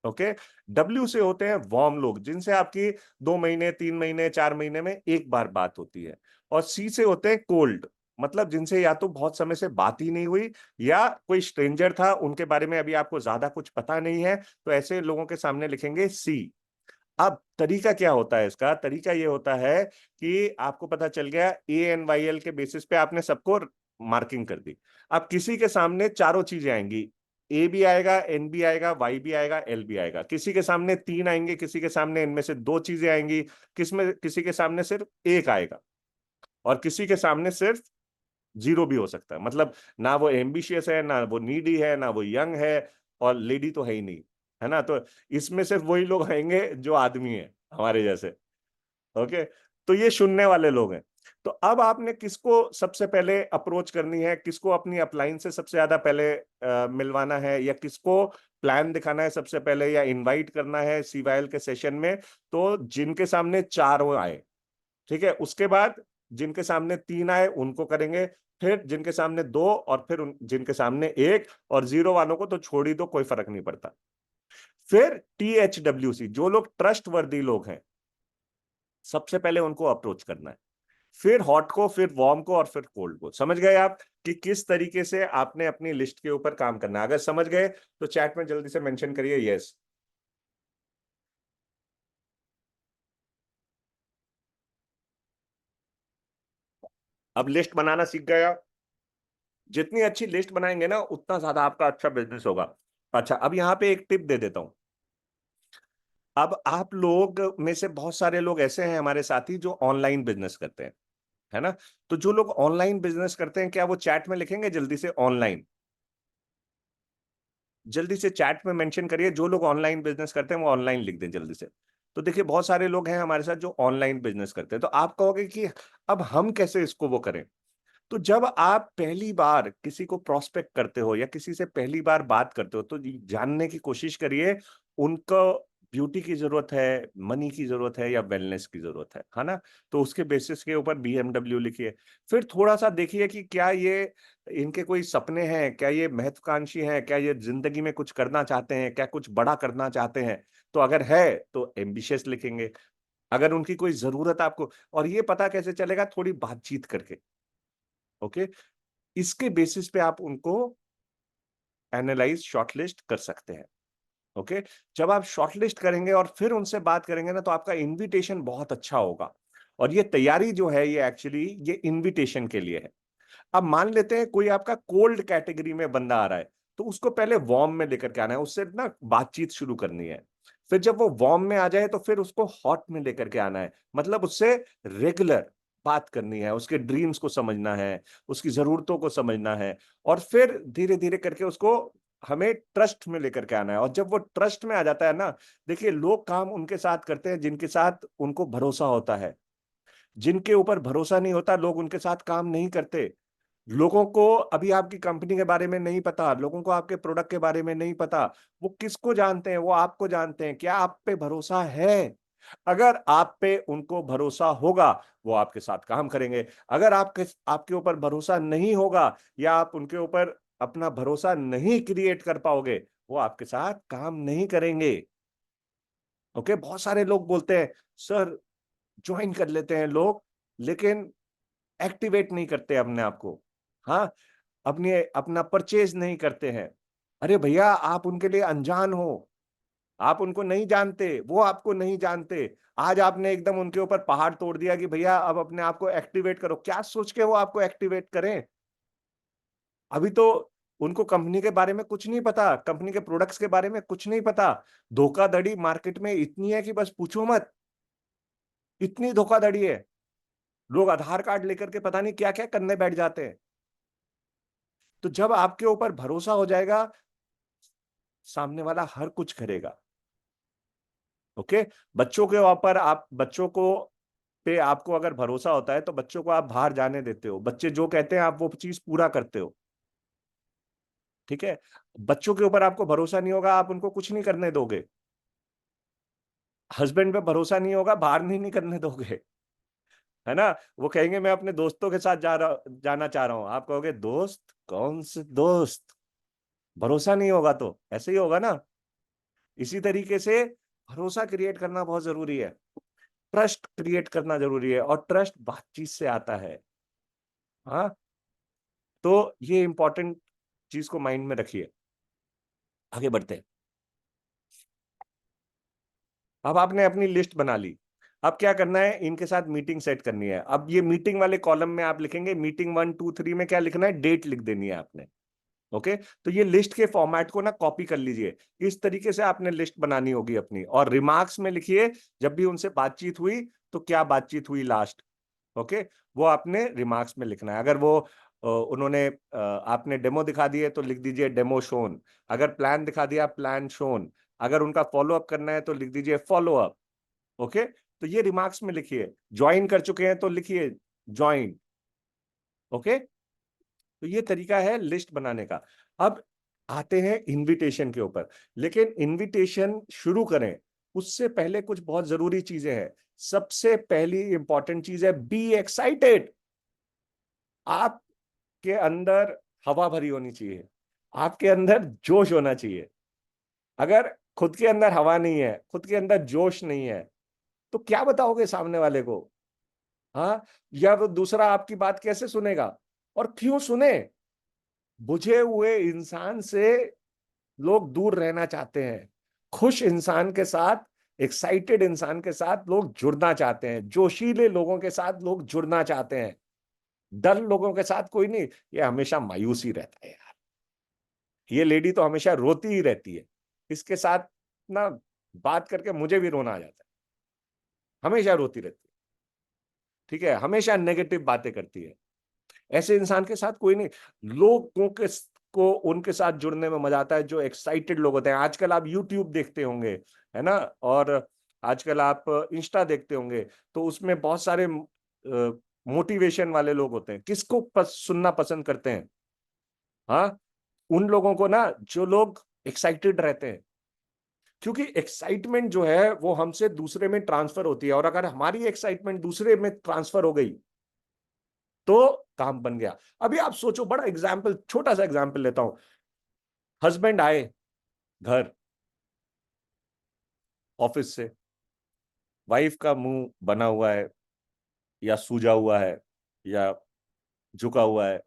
ओके। डब्ल्यू से होते हैं वार्म लोग, जिनसे आपकी 2 महीने, 3 महीने, 4 महीने में एक बार बात होती है। और सी से होते हैं कोल्ड, मतलब जिनसे या तो बहुत समय से बात ही नहीं हुई, या कोई स्ट्रेंजर था, उनके बारे में अभी आपको ज्यादा कुछ पता नहीं है, तो ऐसे लोगों के सामने लिखेंगे सी। अब तरीका क्या होता है इसका? तरीका ये होता है कि आपको पता चल गया ANYL के बेसिस पे आपने सबको मार्किंग कर दी। अब किसी के सामने चारों चीजें आएंगी, ए भी आएगा, एन भी आएगा, वाई भी आएगा, एल भी आएगा। किसी के सामने 3 आएंगे, किसी के सामने इनमें से 2 चीजें आएंगी, किसी के सामने सिर्फ एक आएगा, और किसी के सामने सिर्फ 0 भी हो सकता है। मतलब ना वो एम्बिशियस है, ना वो नीडी है, ना वो यंग है, और लेडी तो है ही नहीं, है ना? तो इसमें सिर्फ वही लोग आएंगे जो आदमी है हमारे जैसे। ओके, तो ये शून्य वाले लोग हैं। तो अब आपने किसको सबसे पहले अप्रोच करनी है, किसको अपनी अपलाइन से सबसे ज्यादा पहले मिलवाना है, या किसको प्लान दिखाना है सबसे पहले, या इनवाइट करना है CYL के सेशन में? तो जिनके सामने 4 वो आए, ठीक है, उसके बाद जिनके सामने 3 आए उनको करेंगे, फिर जिनके सामने 2, और फिर जिनके सामने 1, और 0 वालों को तो छोड़ ही दो, कोई फर्क नहीं पड़ता। फिर THWC, जो लोग ट्रस्ट वर्दी लोग हैं, सबसे पहले उनको अप्रोच करना है। फिर हॉट को, फिर वार्म को, और फिर कोल्ड को। समझ गए आप कि किस तरीके से आपने अपनी लिस्ट के ऊपर काम करना है? अगर समझ गए तो चैट में जल्दी से मेंशन करिए यस। अब लिस्ट बनाना सीख गया। जितनी अच्छी लिस्ट बनाएंगे ना, उतना ज्यादा आपका अच्छा बिजनेस होगा। अच्छा, अब यहाँ पे एक टिप दे देता हूं। अब आप लोग में से बहुत सारे लोग ऐसे हैं हमारे साथी जो ऑनलाइन बिजनेस करते हैं, है ना? तो जो लोग ऑनलाइन बिजनेस करते हैं, क्या वो चैट में लिखेंगे जल्दी से ऑनलाइन? जल्दी से चैट में मेंशन करिए, जो लोग ऑनलाइन बिजनेस करते हैं वो ऑनलाइन लिख दें जल्दी से। तो देखिए, बहुत सारे लोग हैं हमारे साथ जो ऑनलाइन बिजनेस करते हैं। तो आप कहोगे कि अब हम कैसे इसको वो करें? तो जब आप पहली बार किसी को प्रोस्पेक्ट करते हो, या किसी से पहली बार बात करते हो, तो जानने की कोशिश करिए उनको ब्यूटी की जरूरत है, मनी की जरूरत है, या वेलनेस की जरूरत है ना? तो उसके बेसिस के ऊपर BMW लिखिए। फिर थोड़ा सा देखिए कि क्या ये इनके कोई सपने हैं, क्या ये महत्वाकांक्षी हैं, क्या ये जिंदगी में कुछ करना चाहते हैं, क्या कुछ बड़ा करना चाहते हैं? तो अगर है तो एम्बिशियस लिखेंगे। अगर उनकी कोई जरूरत आपको, और ये पता कैसे चलेगा? थोड़ी बातचीत करके। ओके, इसके बेसिस पे आप उनको एनालाइज, शॉर्टलिस्ट कर सकते हैं। ओके, जब आप शॉर्टलिस्ट करेंगे और फिर उनसे बात करेंगे ना, तो आपका इनविटेशन बहुत अच्छा होगा। और ये तैयारी जो है, ये एक्चुअली ये इनविटेशन के लिए है। अब मान लेते हैं कोई आपका कोल्ड कैटेगरी में बंदा आ रहा है, तो उसको पहले वार्म में लेकर के आना है, उससे ना बातचीत शुरू करनी है। फिर जब वो वार्म में आ जाए, तो फिर उसको हॉट में लेकर के आना है, मतलब उससे रेगुलर बात करनी है, उसके ड्रीम्स को समझना है, उसकी जरूरतों को समझना है, और फिर धीरे धीरे करके उसको हमें ट्रस्ट में लेकर के आना है। और जब वो ट्रस्ट में आ जाता है ना, देखिए, लोग काम उनके साथ करते हैं जिनके साथ उनको भरोसा होता है। जिनके ऊपर भरोसा नहीं होता, लोग उनके साथ काम नहीं करते। लोगों को अभी आपकी कंपनी के बारे में नहीं पता, लोगों को आपके प्रोडक्ट के बारे में नहीं पता, वो किसको जानते हैं? वो आपको जानते हैं। क्या आप पे भरोसा है? अगर आप पे उनको भरोसा होगा, वो आपके साथ काम करेंगे। अगर आपके ऊपर भरोसा नहीं होगा, या आप उनके ऊपर अपना भरोसा नहीं क्रिएट कर पाओगे, वो आपके साथ काम नहीं करेंगे। ओके, बहुत सारे लोग बोलते हैं सर, ज्वाइन कर लेते हैं लोग, लेकिन एक्टिवेट नहीं करते अपने आप को। हाँ, अपने अपना परचेज नहीं करते हैं। अरे भैया, आप उनके लिए अनजान हो। आप उनको नहीं जानते, वो आपको नहीं जानते। आज आपने एकदम उनके ऊपर पहाड़ तोड़ दिया कि भैया अब अपने आप को एक्टिवेट करो। क्या सोच के वो आपको एक्टिवेट करें? अभी तो उनको कंपनी के बारे में कुछ नहीं पता, कंपनी के प्रोडक्ट्स के बारे में कुछ नहीं पता। धोखाधड़ी मार्केट में इतनी है कि बस पूछो मत। इतनी धोखाधड़ी है। लोग आधार कार्ड लेकर के पता नहीं क्या-क्या करने बैठ जाते हैं। तो जब आपके ऊपर भरोसा हो जाएगा, सामने वाला हर कुछ करेगा। ओके? बच्चों के ऊपर आप बच्चों को पे आपको अगर भरोसा होता है तो बच्चों को आप बाहर जाने देते हो। बच्चे जो कहते हैं आप वो चीज़ पूरा करते हो। ठीक है? बच्चों के ऊपर आपको भरोसा नहीं होगा, आप उनको कुछ नहीं करने दोगे। हस्बैंड पे भरोसा नहीं होगा, बाहर नहीं करने दोगे। है ना? वो कहेंगे मैं अपने दोस्तों के साथ जाना चाह रहा हूँ। आप कहोगे दोस्त? कौन से दोस्त? भरोसा नहीं होगा तो, ऐसे ही होगा ना? इसी तरीके से भरोसा क्रिएट करना बहुत ज़रूरी है। ट्रस्ट क्रिएट करना ज़रूरी है और ट्रस्ट बातचीत से आता है। हाँ? तो ये इम्पोर्टेंट चीज़ को माइंड में रखिए। आगे बढ़ते हैं। अब आपने अपनी लिस्ट बना ली। अब क्या करना है? इनके साथ मीटिंग सेट करनी है। अब ये मीटिंग वाले कॉलम में आप लिखेंगे मीटिंग 1, 2, 3 में क्या लिखना है? डेट लिख देनी है आपने। ओके? तो ये लिस्ट के फॉर्मेट को ना कॉपी कर लीजिए। इस तरीके से आपने लिस्ट बनानी होगी अपनी और रिमार्क्स में लिखिए जब भी उनसे बातचीत हुई तो क्या बातचीत हुई लास्ट। ओके? वो आपने रिमार्क्स में लिखना है। अगर वो उन्होंने आपने डेमो दिखा दिए तो लिख दीजिए डेमो शोन। अगर प्लान दिखा दिया प्लान शोन। अगर उनका फॉलो अप करना है तो लिख दीजिए फॉलो अप। ओके? तो ये रिमार्क्स में लिखिए। ज्वाइन कर चुके हैं तो लिखिए ज्वाइन। ओके? तो ये तरीका है लिस्ट बनाने का। अब आते हैं इनविटेशन के ऊपर। लेकिन इनविटेशन शुरू करें उससे पहले कुछ बहुत जरूरी चीजें हैं। सबसे पहली इंपॉर्टेंट चीज है बी एक्साइटेड। आपके अंदर हवा भरी होनी चाहिए। आपके अंदर जोश होना चाहिए। अगर खुद के अंदर हवा नहीं है, खुद के अंदर जोश नहीं है, तो क्या बताओगे सामने वाले को? हाँ? या वो दूसरा आपकी बात कैसे सुनेगा? और क्यों सुने? बुझे हुए इंसान से लोग दूर रहना चाहते हैं। खुश इंसान के साथ, एक्साइटेड इंसान के साथ लोग जुड़ना चाहते हैं। जोशीले लोगों के साथ लोग जुड़ना चाहते हैं। डल लोगों के साथ कोई नहीं। ये हमेशा मायूस ही रहता है यार। ये लेडी तो हमेशा रोती ही रहती है। इसके साथ ना बात करके मुझे भी रोना आ जाता है। हमेशा रोती रहती है। ठीक है? हमेशा नेगेटिव बातें करती है। ऐसे इंसान के साथ कोई नहीं। लोगों के को उनके साथ जुड़ने में मजा आता है जो एक्साइटेड लोग होते हैं। आजकल आप यूट्यूब देखते होंगे, है ना? और आजकल आप इंस्टा देखते होंगे, तो उसमें बहुत सारे मोटिवेशन वाले लोग होते हैं। किसको सुनना पसंद करते हैं? हाँ? उन लोगों को ना जो लोग एक्साइटेड रहते हैं। क्योंकि एक्साइटमेंट जो है वो हमसे दूसरे में ट्रांसफर होती है और अगर हमारी एक्साइटमेंट दूसरे में ट्रांसफर हो गई तो काम बन गया। अभी आप सोचो, बड़ा एग्जाम्पल, छोटा सा एग्जाम्पल लेता हूं। हस्बैंड आए घर ऑफिस से, वाइफ का मुंह बना हुआ है या सूजा हुआ है या झुका हुआ है।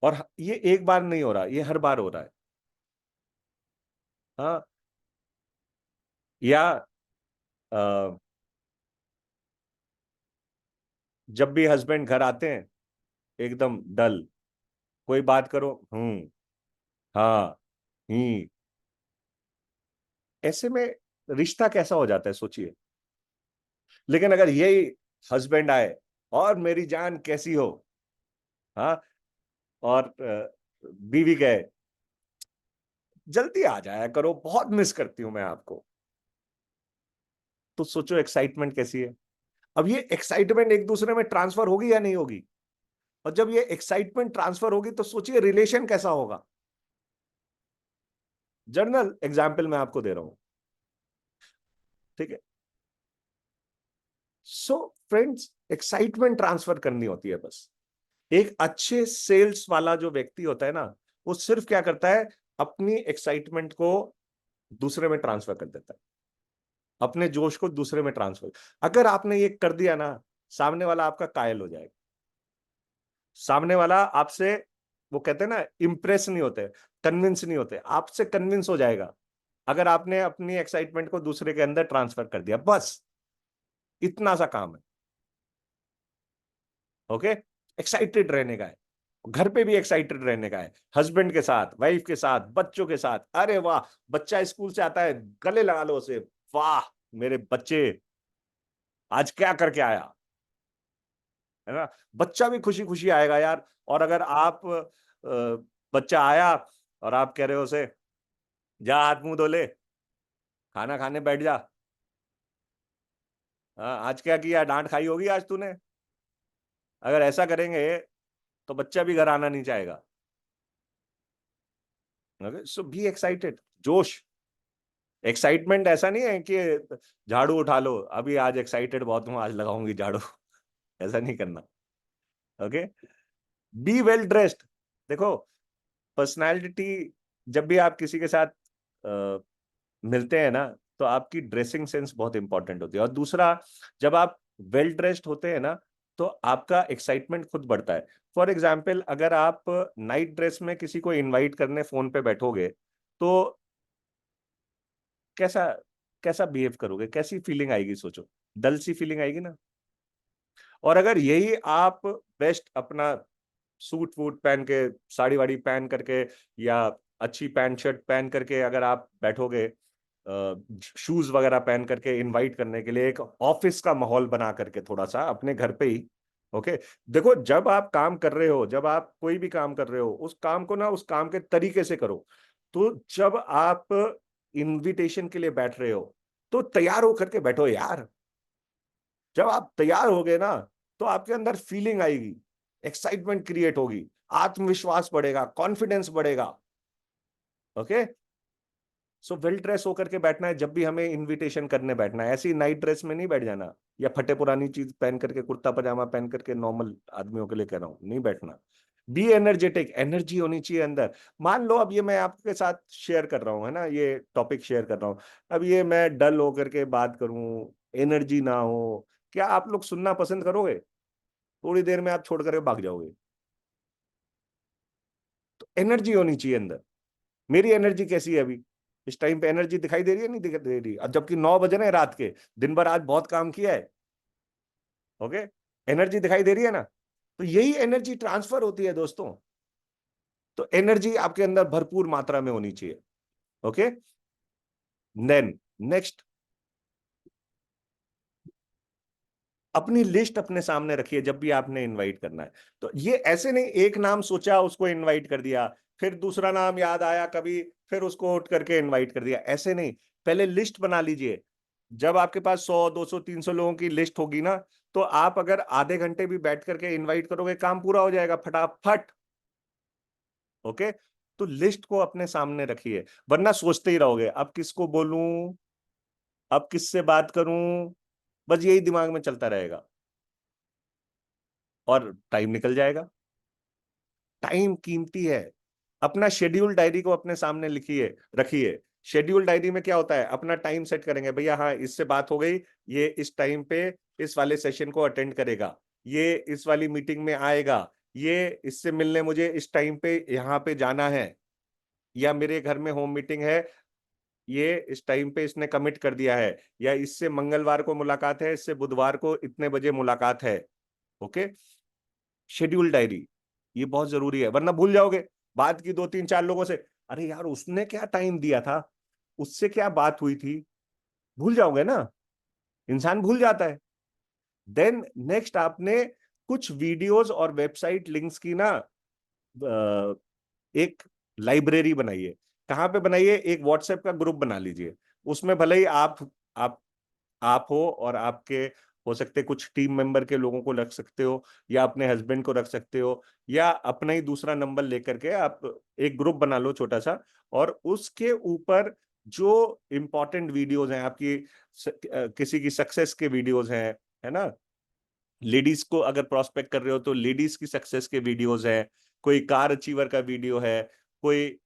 और ये एक बार नहीं हो रहा, ये हर बार हो रहा है। हाँ? या अ, जब भी हस्बैंड घर आते हैं एकदम डल। कोई बात करो, हाँ, हम्म। ऐसे में रिश्ता कैसा हो जाता है सोचिए। लेकिन अगर यही हस्बैंड आए और मेरी जान कैसी हो, हाँ, और बीवी कहे जल्दी आ जाया करो, बहुत मिस करती हूं मैं आपको, तो सोचो एक्साइटमेंट कैसी है। अब ये एक्साइटमेंट एक दूसरे में ट्रांसफर होगी या नहीं होगी? और जब ये एक्साइटमेंट ट्रांसफर होगी तो सोचिए रिलेशन कैसा होगा। जनरल एग्जाम्पल मैं आपको दे रहा हूं। ठीक है? सो फ्रेंड्स, एक्साइटमेंट ट्रांसफर करनी होती है बस। एक अच्छे सेल्स वाला जो व्यक्ति होता है ना, वो सिर्फ क्या करता है, अपनी एक्साइटमेंट को दूसरे में ट्रांसफर कर देता है। अपने जोश को दूसरे में ट्रांसफर। अगर आपने ये कर दिया ना, सामने वाला आपका कायल हो जाएगा। सामने वाला आपसे, वो कहते हैं ना, इंप्रेस नहीं होते, कन्विंस नहीं होते, आपसे कन्विंस हो जाएगा। अगर आपने अपनी एक्साइटमेंट को दूसरे के अंदर ट्रांसफर कर दिया, बस इतना सा काम है। ओके, एक्साइटेड रहने का है, घर पे भी एक्साइटेड रहने का है, हस्बैंड के साथ, वाइफ के साथ, बच्चों के साथ। अरे वाह, बच्चा स्कूल से आता है, गले लगा लो उसे, वाह मेरे बच्चे आज क्या करके आया, है ना। बच्चा भी खुशी खुशी आएगा यार। और अगर आप बच्चा आया और आप कह रहे हो उसे, जा हाथ मुंह धो ले, खाना खाने बैठ जा, हाँ, आज क्या किया, डांट खाई होगी आज तूने। अगर ऐसा करेंगे तो बच्चा भी घर आना नहीं चाहेगा। ओके, सो बी एक्साइटेड, जोश। एक्साइटमेंट ऐसा नहीं है कि झाड़ू उठा लो, अभी आज एक्साइटेड बहुत हूं, आज लगाऊंगी झाड़ू। ऐसा नहीं करना। Okay, be well dressed. देखो, पर्सनालिटी, जब भी आप किसी के साथ मिलते हैं ना, तो आपकी ड्रेसिंग सेंस बहुत इंपॉर्टेंट होती है। और दूसरा, जब आप वेल ड्रेस्ड होते हैं ना, तो आपका एक्साइटमेंट खुद बढ़ता है। फॉर एग्जाम्पल, अगर आप नाइट ड्रेस में किसी को इनवाइट करने फोन पे बैठोगे, तो कैसा कैसा बिहेव करोगे, कैसी फीलिंग आएगी, सोचो, डल सी फीलिंग आएगी ना। और अगर यही आप बेस्ट अपना सूट वूट पहन के, साड़ी वाड़ी पहन करके, या अच्छी पैंट शर्ट पहन करके अगर आप बैठोगे, शूज वगैरह पहन करके इनवाइट करने के लिए, एक ऑफिस का माहौल बना करके थोड़ा सा अपने घर पे ही। ओके, देखो, जब आप काम कर रहे हो, जब आप कोई भी काम कर रहे हो, उस काम को ना उस काम के तरीके से करो। तो जब आप इनविटेशन के लिए बैठ रहे हो, तो तैयार होकर के बैठो यार। जब आप तैयार हो गए ना, तो आपके अंदर फीलिंग आएगी, एक्साइटमेंट क्रिएट होगी, आत्मविश्वास बढ़ेगा, कॉन्फिडेंस बढ़ेगा। ओके, सो वेल ड्रेस होकर के बैठना है जब भी हमें इनविटेशन करने बैठना है। ऐसी नाइट ड्रेस में नहीं बैठ जाना, या फटे पुरानी चीज पहन करके, कुर्ता पजामा पहन करके, नॉर्मल आदमियों के लिए कह रहा हूं, नहीं बैठना। बी एनर्जेटिक, एनर्जी होनी चाहिए अंदर। मान लो अब ये मैं आपके साथ शेयर कर रहा हूँ, है ना, ये टॉपिक शेयर कर रहा हूँ, अब ये मैं डल होकर के बात करूं, एनर्जी ना हो, क्या आप लोग सुनना पसंद करोगे? थोड़ी देर में आप छोड़ करके भाग जाओगे। तो एनर्जी होनी चाहिए अंदर। मेरी एनर्जी कैसी है अभी, इस टाइम पे एनर्जी दिखाई दे रही है, नहीं दिखाई दे रही? अब जबकि 9 बज रहे हैं रात के, दिन भर आज बहुत काम किया है। ओके, एनर्जी दिखाई दे रही है ना। तो यही एनर्जी ट्रांसफर होती है दोस्तों। तो एनर्जी आपके अंदर भरपूर मात्रा में होनी चाहिए। ओके, देन नेक्स्ट, अपनी लिस्ट अपने सामने रखिए जब भी आपने इनवाइट करना है। तो ये ऐसे नहीं, एक नाम सोचा उसको इनवाइट कर दिया, फिर दूसरा नाम याद आया कभी, फिर उसको उठ करके इनवाइट कर दिया, ऐसे नहीं। पहले लिस्ट बना लीजिए। जब आपके पास 100 200 300 लोगों की लिस्ट होगी ना, तो आप अगर आधे घंटे भी बैठ करके इनवाइट करोगे, काम पूरा हो जाएगा फटाफट। ओके, तो लिस्ट को अपने सामने रखिए, वरना सोचते ही रहोगे, अब किसको बोलूं, अब किससे बात करूं, बस यही दिमाग में चलता रहेगा, और टाइम निकल जाएगा। टाइम कीमती है। अपना शेड्यूल डायरी को अपने सामने लिखिए, रखिए। शेड्यूल डायरी में क्या होता है, अपना टाइम सेट करेंगे, भैया हाँ इससे बात हो गई, ये इस टाइम पे इस वाले सेशन को अटेंड करेगा, ये इस वाली मीटिंग में आएगा, ये इससे मिलने मुझे इस टाइम पे यहाँ पे जाना है, या मेरे घर में होम मीटिंग है, ये इस टाइम पे इसने कमिट कर दिया है, या इससे मंगलवार को मुलाकात है, इससे बुधवार को इतने बजे मुलाकात है। ओके, शेड्यूल डायरी ये बहुत जरूरी है, वरना भूल जाओगे। बात की 2 3 4 लोगों से, अरे यार उसने क्या टाइम दिया था, उससे क्या बात हुई थी, भूल जाओगे ना, इंसान भूल जाता है। देन नेक्स्ट, आपने कुछ वीडियोस और वेबसाइट लिंक्स की ना एक लाइब्रेरी बनाइए। कहाँ पे बनाइए, एक व्हाट्सएप का ग्रुप बना लीजिए। उसमें भले ही आप आप हो, और आपके हो सकते कुछ टीम मेंबर के लोगों को रख सकते हो, या अपने हस्बैंड को रख सकते हो, या अपना ही दूसरा नंबर लेकर के आप एक ग्रुप बना लो छोटा सा। और उसके ऊपर जो इंपॉर्टेंट वीडियोज हैं आपकी, किसी की सक्सेस के वीडियोज हैं, है ना, लेडीज को अगर प्रोस्पेक्ट कर रहे हो तो लेडीज की सक्सेस के वीडियोज है, कोई कार अचीवर का वीडियो है, कोई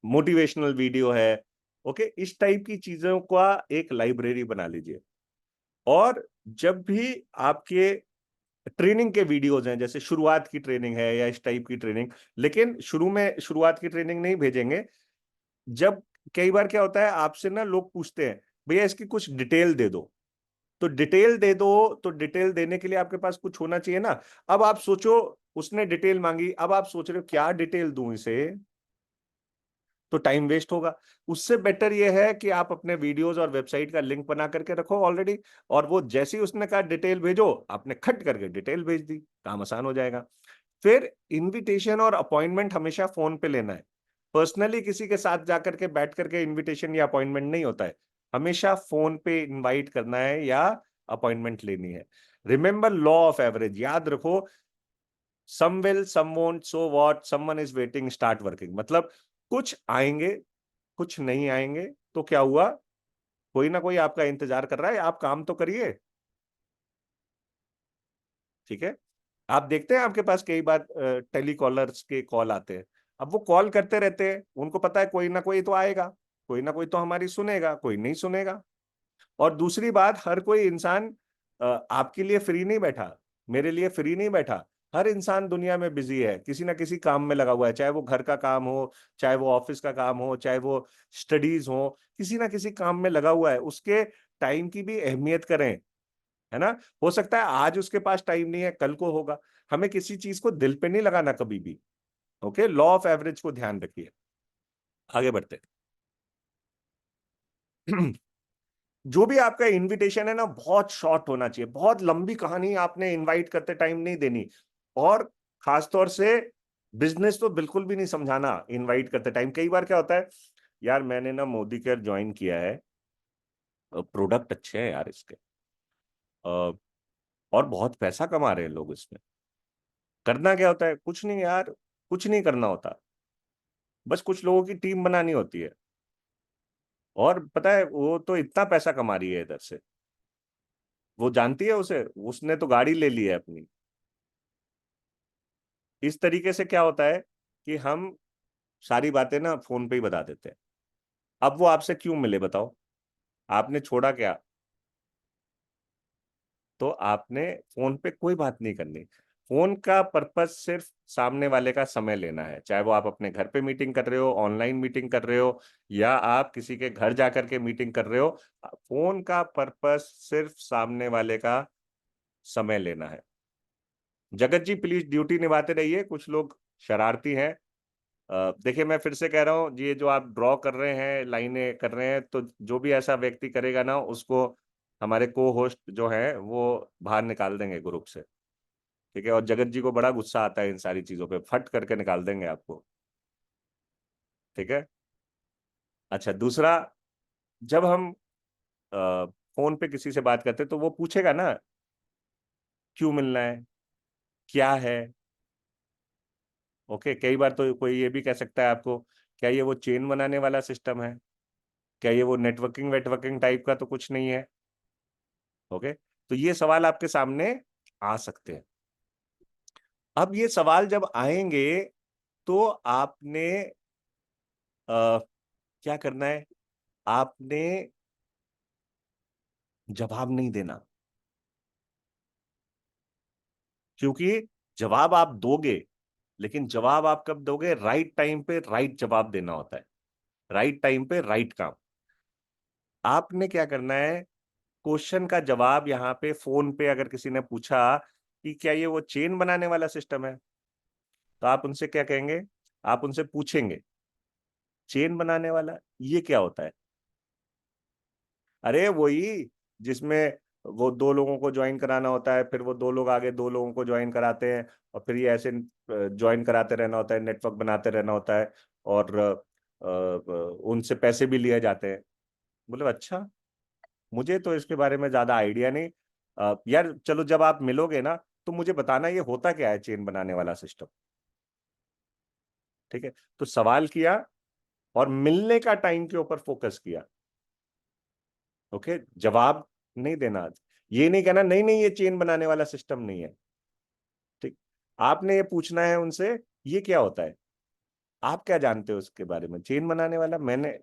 मोटिवेशनल वीडियो है। ओके, इस टाइप की चीजों का एक लाइब्रेरी बना लीजिए। और जब भी आपके ट्रेनिंग के वीडियोज हैं, जैसे शुरुआत की ट्रेनिंग है या इस टाइप की ट्रेनिंग, लेकिन शुरू में शुरुआत की ट्रेनिंग नहीं भेजेंगे, जब कई बार क्या होता है, आपसे ना लोग पूछते हैं भैया इसकी कुछ डिटेल दे दो, तो डिटेल दे दो, तो डिटेल देने के लिए आपके पास कुछ होना चाहिए ना। अब आप सोचो, उसने डिटेल मांगी, अब आप सोच रहे हो क्या डिटेल दूं इसे, तो टाइम वेस्ट होगा। उससे बेटर ये है कि आप अपने वीडियोस और वेबसाइट का लिंक बना करके रखो ऑलरेडी, और वो जैसे ही उसने कहा डिटेल भेजो, आपने खट करके डिटेल भेज दी, काम आसान हो जाएगा। फिर इनविटेशन और अपॉइंटमेंट हमेशा फोन पे लेना है। पर्सनली किसी के साथ जाकर के बैठ करके इनविटेशन या अपॉइंटमेंट नहीं होता है, हमेशा फोन पे इनवाइट करना है या अपॉइंटमेंट लेनी है। रिमेंबर लॉ ऑफ एवरेज, याद रखो, some will, some won't, so what, someone is waiting, start working. मतलब कुछ आएंगे, कुछ नहीं आएंगे, तो क्या हुआ, कोई ना कोई आपका इंतजार कर रहा है, आप काम तो करिए। ठीक है। आप देखते हैं आपके पास कई बार टेलीकॉलर्स के कॉल आते हैं, अब वो कॉल करते रहते हैं, उनको पता है कोई ना कोई तो आएगा, कोई ना कोई तो हमारी सुनेगा, कोई नहीं सुनेगा। और दूसरी बात, हर कोई इंसान आपके लिए फ्री नहीं बैठा, मेरे लिए फ्री नहीं बैठा। हर इंसान दुनिया में बिजी है, किसी ना किसी काम में लगा हुआ है, चाहे वो घर का काम हो, चाहे वो ऑफिस का काम हो, चाहे वो स्टडीज हो, किसी ना किसी काम में लगा हुआ है। उसके टाइम की भी अहमियत करें, है ना। हो सकता है आज उसके पास टाइम नहीं है, कल को होगा। हमें किसी चीज को दिल पे नहीं लगाना कभी भी। ओके, लॉ ऑफ एवरेज को ध्यान रखिए। आगे बढ़ते हैं। जो भी आपका इनविटेशन है ना, बहुत शॉर्ट होना चाहिए, बहुत लंबी कहानी आपने इनवाइट करते टाइम नहीं देनी। और खासतौर से बिजनेस तो बिल्कुल भी नहीं समझाना इनवाइट करते टाइम। कई बार क्या होता है, यार मैंने ना मोदी केयर ज्वाइन किया है, प्रोडक्ट अच्छे हैं यार इसके, अ, और बहुत पैसा कमा रहे हैं लोग इसमें। करना क्या होता है, कुछ नहीं यार, कुछ नहीं करना होता, बस कुछ लोगों की टीम बनानी होती है। और पता है वो तो इतना पैसा कमा रही है इधर से, वो जानती है उसे, उसने तो गाड़ी ले ली है अपनी। इस तरीके से क्या होता है कि हम सारी बातें ना फोन पे ही बता देते हैं। अब वो आपसे क्यों मिले बताओ, आपने छोड़ा क्या, तो आपने फोन पे कोई बात नहीं करनी। फोन का पर्पस सिर्फ सामने वाले का समय लेना है, चाहे वो आप अपने घर पे मीटिंग कर रहे हो, ऑनलाइन मीटिंग कर रहे हो, या आप किसी के घर जाकर के मीटिंग कर रहे हो। फोन का पर्पस सिर्फ सामने वाले का समय लेना है। जगत जी प्लीज ड्यूटी निभाते रहिए, कुछ लोग शरारती हैं। देखिए मैं फिर से कह रहा हूँ, ये जो आप ड्रॉ कर रहे हैं, लाइनें कर रहे हैं, तो जो भी ऐसा व्यक्ति करेगा ना, उसको हमारे को होस्ट जो है वो बाहर निकाल देंगे ग्रुप से। ठीक है, और जगत जी को बड़ा गुस्सा आता है इन सारी चीजों पे, फट करके निकाल देंगे आपको। ठीक है। अच्छा, दूसरा, जब हम फोन पे किसी से बात करते हैं तो वो पूछेगा ना क्यों मिलना है, क्या है। ओके, कई बार तो कोई ये भी कह सकता है आपको, क्या ये वो चेन बनाने वाला सिस्टम है, क्या ये वो नेटवर्किंग वेटवर्किंग टाइप का तो कुछ नहीं है। ओके, तो ये सवाल आपके सामने आ सकते हैं। अब ये सवाल जब आएंगे तो आपने क्या करना है, आपने जवाब नहीं देना, क्योंकि जवाब आप दोगे, लेकिन जवाब आप कब दोगे, राइट टाइम पे राइट जवाब देना होता है, राइट टाइम पे राइट काम। आपने क्या करना है, क्वेश्चन का जवाब यहाँ पे फोन पे अगर किसी ने पूछा कि क्या ये वो चेन बनाने वाला सिस्टम है, तो आप उनसे क्या कहेंगे, आप उनसे पूछेंगे चेन बनाने वाला ये क्या होता है। अरे वही, जिसमें वो दो लोगों को ज्वाइन कराना होता है, फिर वो दो लोग आगे दो लोगों को ज्वाइन कराते हैं, और फिर ये ऐसे ज्वाइन कराते रहना होता है, नेटवर्क बनाते रहना होता है, और उनसे पैसे भी लिए जाते हैं। बोले अच्छा, मुझे तो इसके बारे में ज्यादा आइडिया नहीं। यार चलो, जब आप मिलोगे ना तो मुझे बताना ये होता क्या है चेन बनाने वाला सिस्टम। ठीक है, तो सवाल किया और मिलने का टाइम के ऊपर फोकस किया। ओके, जवाब नहीं देना आज, ये नहीं कहना नहीं नहीं ये चेन बनाने वाला सिस्टम नहीं है। ठीक, आपने ये पूछना है उनसे ये क्या होता है, आप क्या जानते हो उसके बारे में, चेन बनाने वाला, मैंने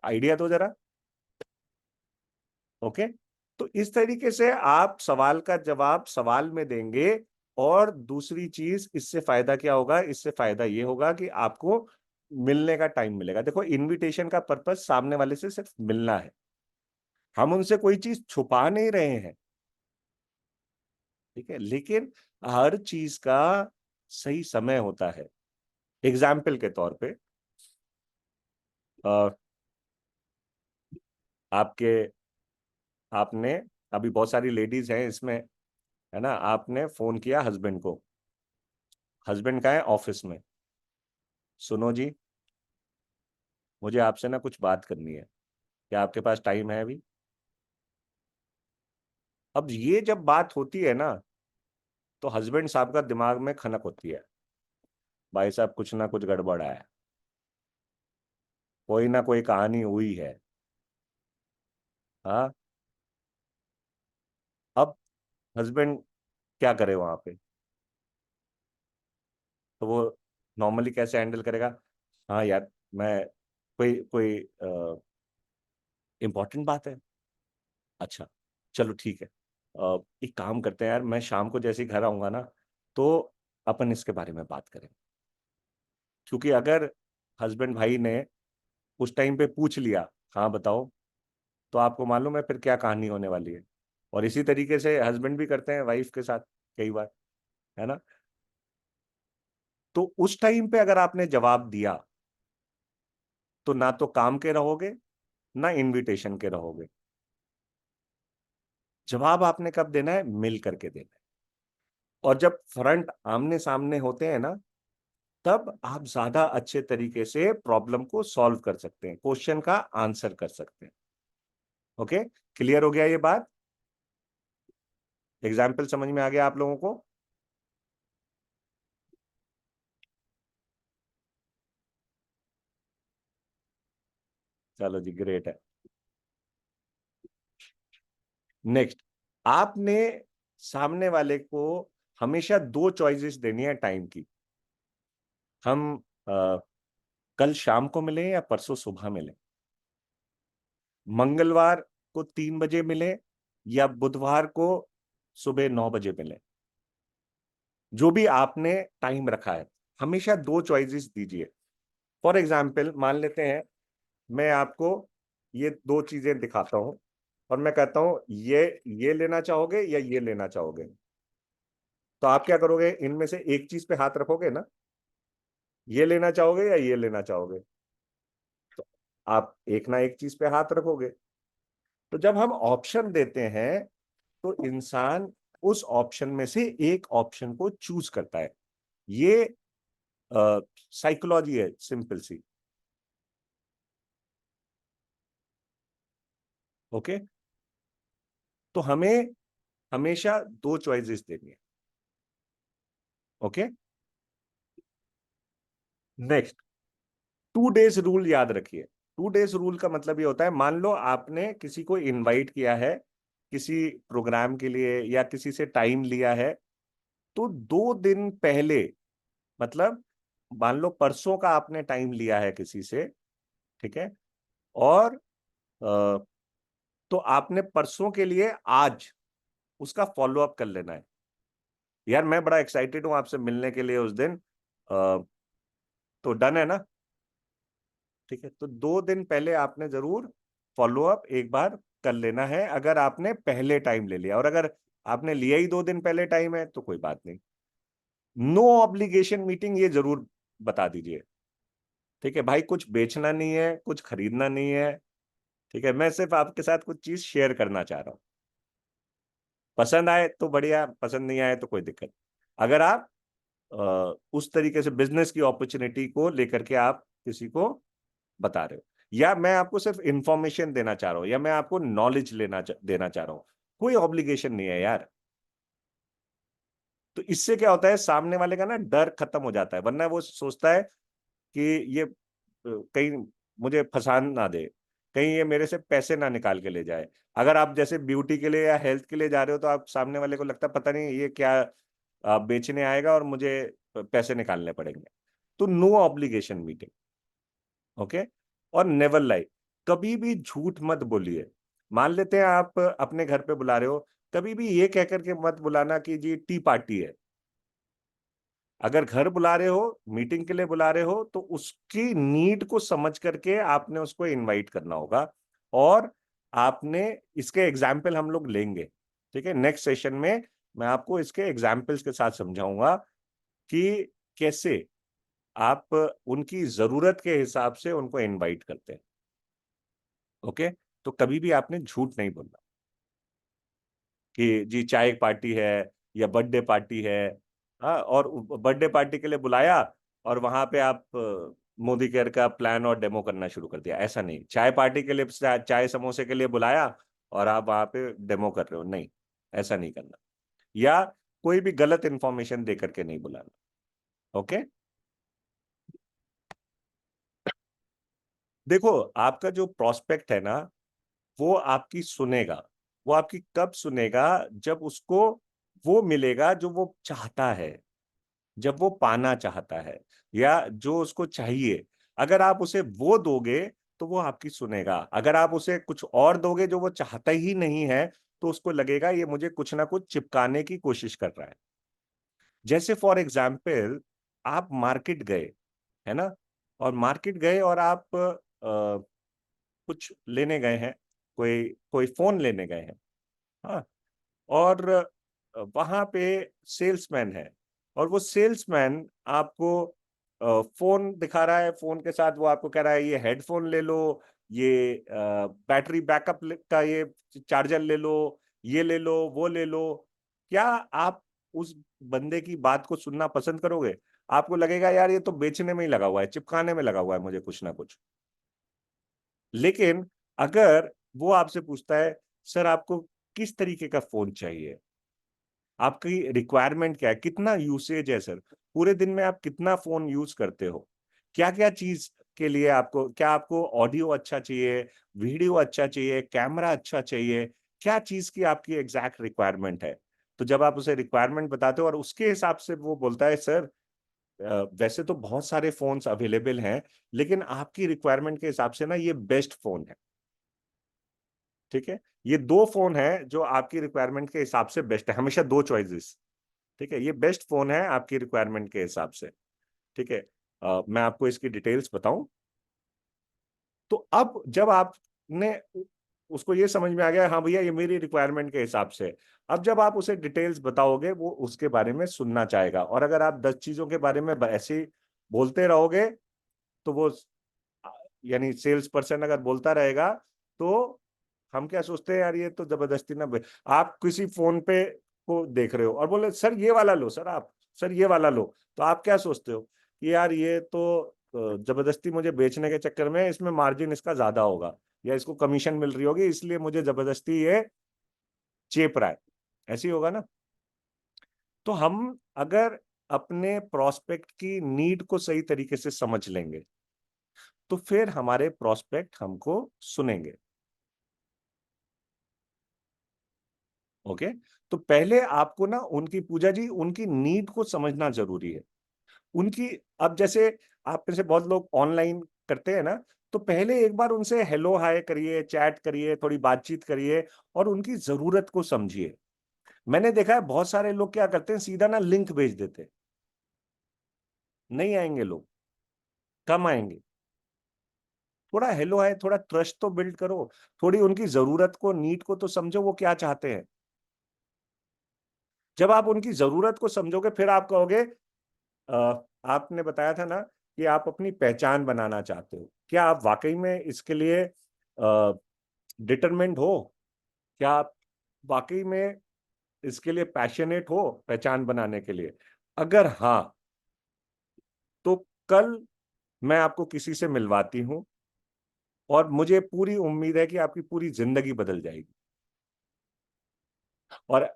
आइडिया दो जरा। ओके, तो इस तरीके से आप सवाल का जवाब सवाल में देंगे। और दूसरी चीज, इससे फायदा क्या होगा, इससे फायदा ये होगा कि आपको मिलने का टाइम मिलेगा। देखो, इनविटेशन का पर्पस सामने वाले से सिर्फ मिलना है, हम उनसे कोई चीज छुपा नहीं रहे हैं, ठीक है, लेकिन हर चीज का सही समय होता है। एग्जाम्पल के तौर पे अ, आपके आपने अभी बहुत सारी लेडीज हैं इसमें, है ना, आपने फोन किया हस्बैंड को, हस्बैंड का है ऑफिस में, सुनो जी, मुझे आपसे ना कुछ बात करनी है, क्या आपके पास टाइम है अभी? अब ये जब बात होती है ना, तो हस्बैंड साहब का दिमाग में खनक होती है, भाई साहब कुछ ना कुछ गड़बड़ है, कोई ना कोई कहानी हुई है। हाँ, अब हस्बैंड क्या करे वहां पे? तो वो नॉर्मली कैसे हैंडल करेगा? हाँ यार, मैं कोई कोई इंपॉर्टेंट बात है? अच्छा, चलो ठीक है, एक काम करते हैं यार, मैं शाम को जैसे ही घर आऊंगा ना, तो अपन इसके बारे में बात करें। क्योंकि अगर हस्बैंड भाई ने उस टाइम पे पूछ लिया, हाँ बताओ, तो आपको मालूम है फिर क्या कहानी होने वाली है। और इसी तरीके से हस्बैंड भी करते हैं वाइफ के साथ कई बार, है ना। तो उस टाइम पे अगर आपने जवाब दिया, तो ना तो काम के रहोगे, ना इनविटेशन के रहोगे। जवाब आपने कब देना है? मिल करके देना है। और जब फ्रंट आमने सामने होते हैं ना, तब आप ज्यादा अच्छे तरीके से प्रॉब्लम को सॉल्व कर सकते हैं, क्वेश्चन का आंसर कर सकते हैं। ओके, क्लियर हो गया ये बात? एग्जाम्पल समझ में आ गया आप लोगों को? चलो जी, ग्रेट है। नेक्स्ट, आपने सामने वाले को हमेशा दो चॉइसेस देनी है टाइम की। हम कल शाम को मिले या परसों सुबह मिले, मंगलवार को 3 बजे मिले या बुधवार को सुबह 9 बजे मिले, जो भी आपने टाइम रखा है, हमेशा दो चॉइसेस दीजिए। फॉर एग्जाम्पल मान लेते हैं, मैं आपको ये दो चीजें दिखाता हूं और मैं कहता हूं ये लेना चाहोगे या ये लेना चाहोगे? तो आप क्या करोगे? इनमें से एक चीज पे हाथ रखोगे ना, ये लेना चाहोगे या ये लेना चाहोगे? तो आप एक ना एक चीज पे हाथ रखोगे। तो जब हम ऑप्शन देते हैं, तो इंसान उस ऑप्शन में से एक ऑप्शन को चूज करता है। ये साइकोलॉजी है सिंपल सी। ओके, तो हमें हमेशा दो चॉइसेस देनी है। ओके, नेक्स्ट, 2 डेज रूल याद रखिए। 2 डेज रूल का मतलब ये होता है, मान लो आपने किसी को इनवाइट किया है किसी प्रोग्राम के लिए या किसी से टाइम लिया है, तो 2 दिन पहले, मतलब मान लो परसों का आपने टाइम लिया है किसी से, ठीक है, और तो आपने परसों के लिए आज उसका फॉलो अप कर लेना है। यार मैं बड़ा एक्साइटेड हूं आपसे मिलने के लिए उस दिन, तो डन है ना? ठीक है, तो 2 दिन पहले आपने जरूर फॉलो अप एक बार कर लेना है, अगर आपने पहले टाइम ले लिया। और अगर आपने लिया ही 2 दिन पहले टाइम है, तो कोई बात नहीं। नो ऑब्लिगेशन मीटिंग ये जरूर बता दीजिए, ठीक है भाई, कुछ बेचना नहीं है, कुछ खरीदना नहीं है, ठीक है, मैं सिर्फ आपके साथ कुछ चीज शेयर करना चाह रहा हूं। पसंद आए तो बढ़िया, पसंद नहीं आए तो कोई दिक्कत। अगर आप उस तरीके से बिजनेस की अपॉर्चुनिटी को लेकर के आप किसी को बता रहे हो, या मैं आपको सिर्फ इंफॉर्मेशन देना चाह रहा हूं, या मैं आपको नॉलेज देना चाह रहा हूं, कोई ऑब्लिगेशन नहीं है यार। तो इससे क्या होता है, सामने वाले का ना डर खत्म हो जाता है, वरना वो सोचता है कि ये कहीं मुझे फंसा ना दे, कहीं ये मेरे से पैसे ना निकाल के ले जाए। अगर आप जैसे ब्यूटी के लिए या हेल्थ के लिए जा रहे हो, तो आप सामने वाले को लगता है पता नहीं ये क्या बेचने आएगा और मुझे पैसे निकालने पड़ेंगे। तो नो ऑब्लिगेशन मीटिंग। ओके, और नेवर लाई, कभी भी झूठ मत बोलिए। मान लेते हैं आप अपने घर पे बुला रहे हो, कभी भी ये कहकर के मत बुलाना कि जी टी पार्टी है। अगर घर बुला रहे हो, मीटिंग के लिए बुला रहे हो, तो उसकी नीड को समझ करके आपने उसको इनवाइट करना होगा। और आपने इसके एग्जाम्पल हम लोग लेंगे, ठीक है, नेक्स्ट सेशन में मैं आपको इसके एग्जाम्पल्स के साथ समझाऊंगा कि कैसे आप उनकी जरूरत के हिसाब से उनको इनवाइट करते हैं। ओके, तो कभी भी आपने झूठ नहीं बोलना कि जी चाय पार्टी है या बर्थडे पार्टी है। हाँ, और बर्थडे पार्टी के लिए बुलाया और वहां पे आप मोदी केयर का प्लान और डेमो करना शुरू कर दिया। ऐसा नहीं, चाय पार्टी के लिए चाय समोसे के लिए बुलाया और आप वहां पे डेमो कर रहे हो, नहीं, ऐसा नहीं करना। या कोई भी गलत इंफॉर्मेशन दे करके नहीं बुलाना। ओके, देखो, आपका जो प्रोस्पेक्ट है ना, वो आपकी सुनेगा। वो आपकी कब सुनेगा? जब उसको वो मिलेगा जो वो चाहता है, जब वो पाना चाहता है या जो उसको चाहिए। अगर आप उसे वो दोगे तो वो आपकी सुनेगा। अगर आप उसे कुछ और दोगे जो वो चाहता ही नहीं है, तो उसको लगेगा ये मुझे कुछ ना कुछ चिपकाने की कोशिश कर रहा है। जैसे फॉर एग्जाम्पल, आप मार्केट गए, है ना, और मार्केट गए और आप कुछ लेने गए हैं, कोई कोई फोन लेने गए हैं। हाँ, और वहां पे सेल्समैन है, और वो सेल्समैन आपको फोन दिखा रहा है। फोन के साथ वो आपको कह रहा है ये हेडफोन ले लो, ये बैटरी बैकअप का ये चार्जर ले लो, ये ले लो, वो ले लो। क्या आप उस बंदे की बात को सुनना पसंद करोगे? आपको लगेगा यार ये तो बेचने में ही लगा हुआ है, चिपकाने में लगा हुआ है मुझे कुछ ना कुछ। लेकिन अगर वो आपसे पूछता है, सर आपको किस तरीके का फोन चाहिए, आपकी रिक्वायरमेंट क्या है, कितना यूसेज है सर, पूरे दिन में आप कितना फोन यूज करते हो, क्या क्या चीज के लिए आपको, क्या आपको ऑडियो अच्छा चाहिए, वीडियो अच्छा चाहिए, कैमरा अच्छा चाहिए, क्या चीज की आपकी एग्जैक्ट रिक्वायरमेंट है। तो जब आप उसे रिक्वायरमेंट बताते हो और उसके हिसाब से वो बोलता है, सर वैसे तो बहुत सारे फोन्स अवेलेबल हैं, लेकिन आपकी रिक्वायरमेंट के हिसाब से ना ये बेस्ट फोन है, ठीक है, ये दो फोन है जो आपकी रिक्वायरमेंट के हिसाब से बेस्ट है, हमेशा दो चॉइसेस, ठीक है, ये बेस्ट फोन है आपकी रिक्वायरमेंट के हिसाब से, ठीक है। मैं आपको इसकी डिटेल्स बताऊं, तो अब जब आपने उसको ये समझ में आ गया, हाँ भैया ये मेरी रिक्वायरमेंट के हिसाब से, अब जब आप उसे डिटेल्स बताओगे वो उसके बारे में सुनना चाहेगा। और अगर आप 10 चीजों के बारे में ऐसे ही बोलते रहोगे, तो वो यानी सेल्स पर्सन अगर बोलता रहेगा, तो हम क्या सोचते हैं, यार ये तो जबरदस्ती ना आप किसी फोन पे को देख रहे हो और बोले सर ये वाला लो, सर आप, सर ये वाला लो, तो आप क्या सोचते हो कि यार ये तो जबरदस्ती मुझे बेचने के चक्कर में इसमें मार्जिन इसका ज्यादा होगा, या इसको कमीशन मिल रही होगी इसलिए मुझे जबरदस्ती ये चेप रहा है, ऐसी होगा ना। तो हम अगर अपने प्रोस्पेक्ट की नीड को सही तरीके से समझ लेंगे, तो फिर हमारे प्रोस्पेक्ट हमको सुनेंगे। ओके, तो पहले आपको ना उनकी, पूजा जी, उनकी नीड को समझना जरूरी है। उनकी, अब जैसे आप में से बहुत लोग ऑनलाइन करते हैं ना, तो पहले एक बार उनसे हेलो हाय करिए, चैट करिए, थोड़ी बातचीत करिए और उनकी जरूरत को समझिए। मैंने देखा है बहुत सारे लोग क्या करते हैं, सीधा ना लिंक भेज देते हैं। नहीं आएंगे लोग, कम आएंगे। थोड़ा हेलो हाय, थोड़ा ट्रस्ट तो बिल्ड करो, थोड़ी उनकी जरूरत को, नीड को तो समझो, वो क्या चाहते हैं। जब आप उनकी जरूरत को समझोगे, फिर आप कहोगे, आपने बताया था ना कि आप अपनी पहचान बनाना चाहते हो, क्या आप वाकई में इसके लिए डिटरमेंट हो? क्या आप वाकई में इसके लिए पैशनेट हो, पहचान बनाने के लिए? अगर हाँ, तो कल मैं आपको किसी से मिलवाती हूं और मुझे पूरी उम्मीद है कि आपकी पूरी जिंदगी बदल जाएगी। और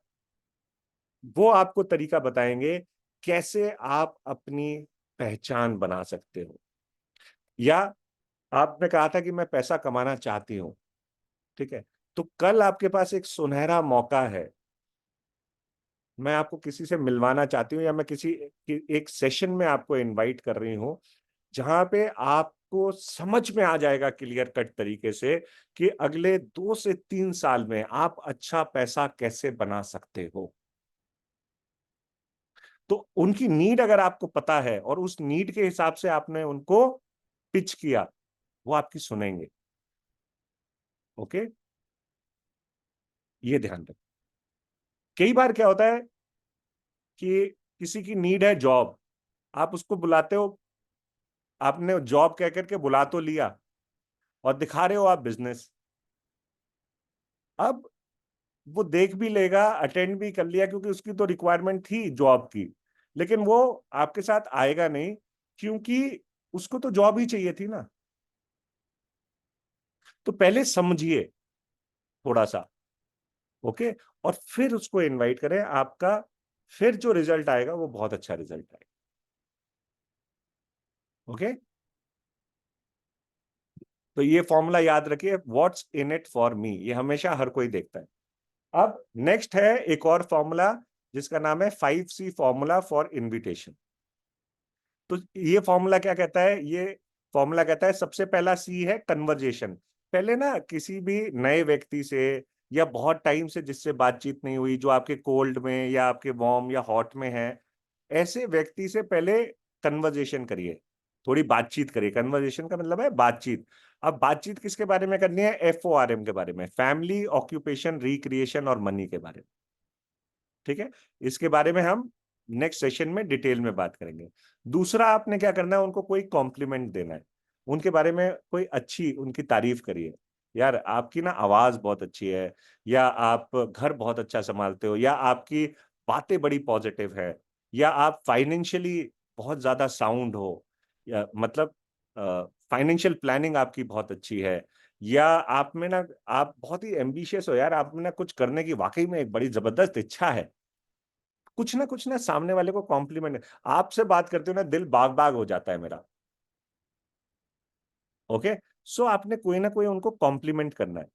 वो आपको तरीका बताएंगे कैसे आप अपनी पहचान बना सकते हो। या आपने कहा था कि मैं पैसा कमाना चाहती हूँ, ठीक है, तो कल आपके पास एक सुनहरा मौका है। मैं आपको किसी से मिलवाना चाहती हूँ, या मैं किसी एक सेशन में आपको इनवाइट कर रही हूँ, जहां पे आपको समझ में आ जाएगा क्लियर कट तरीके से कि अगले 2 से 3 साल में आप अच्छा पैसा कैसे बना सकते हो। तो उनकी नीड अगर आपको पता है और उस नीड के हिसाब से आपने उनको पिच किया, वो आपकी सुनेंगे। ओके, ये ध्यान रखें। कई बार क्या होता है कि किसी की नीड है जॉब, आप उसको बुलाते हो, आपने जॉब कह करके बुला तो लिया और दिखा रहे हो आप बिजनेस। अब वो देख भी लेगा, अटेंड भी कर लिया क्योंकि उसकी तो रिक्वायरमेंट थी जॉब की, लेकिन वो आपके साथ आएगा नहीं क्योंकि उसको तो जॉब ही चाहिए थी ना। तो पहले समझिए थोड़ा सा। ओके, और फिर उसको इनवाइट करें। आपका फिर जो रिजल्ट आएगा वो बहुत अच्छा रिजल्ट आएगा। ओके, तो ये फॉर्मूला याद रखिए, what's in it for me, ये हमेशा हर कोई देखता है। अब नेक्स्ट है एक और फॉर्मूला जिसका नाम है 5C फॉर्मूला फॉर इनविटेशन। तो ये फॉर्मूला क्या कहता है? ये फॉर्मूला कहता है सबसे पहला सी है कन्वर्जेशन। पहले ना किसी भी नए व्यक्ति से या बहुत टाइम से जिससे बातचीत नहीं हुई, जो आपके कोल्ड में या आपके वार्म या हॉट में है, ऐसे व्यक्ति से पहले कन्वर्जेशन करिए, थोड़ी बातचीत करिए। कन्वर्जेशन का मतलब है बातचीत। अब बातचीत किसके बारे में करनी है? FORM के बारे में, फैमिली, ऑक्यूपेशन, रिक्रिएशन और मनी के बारे में। ठीक है, इसके बारे में हम नेक्स्ट सेशन में डिटेल में बात करेंगे। दूसरा, आपने क्या करना है, उनको कोई कॉम्प्लीमेंट देना है, उनके बारे में कोई अच्छी उनकी तारीफ करिए। यार आपकी ना आवाज बहुत अच्छी है, या आप घर बहुत अच्छा संभालते हो, या आपकी बातें बड़ी पॉजिटिव है, या आप फाइनेंशियली बहुत ज्यादा साउंड हो, या मतलब फाइनेंशियल प्लानिंग आपकी बहुत अच्छी है, या आप में ना आप बहुत ही एम्बिशियस हो, यार आप में ना कुछ करने की वाकई में एक बड़ी जबरदस्त इच्छा है। कुछ ना सामने वाले को कॉम्प्लीमेंट, आपसे बात करते हो ना दिल बाग बाग हो जाता है मेरा। ओके, सो आपने कोई ना कोई उनको कॉम्प्लीमेंट करना है।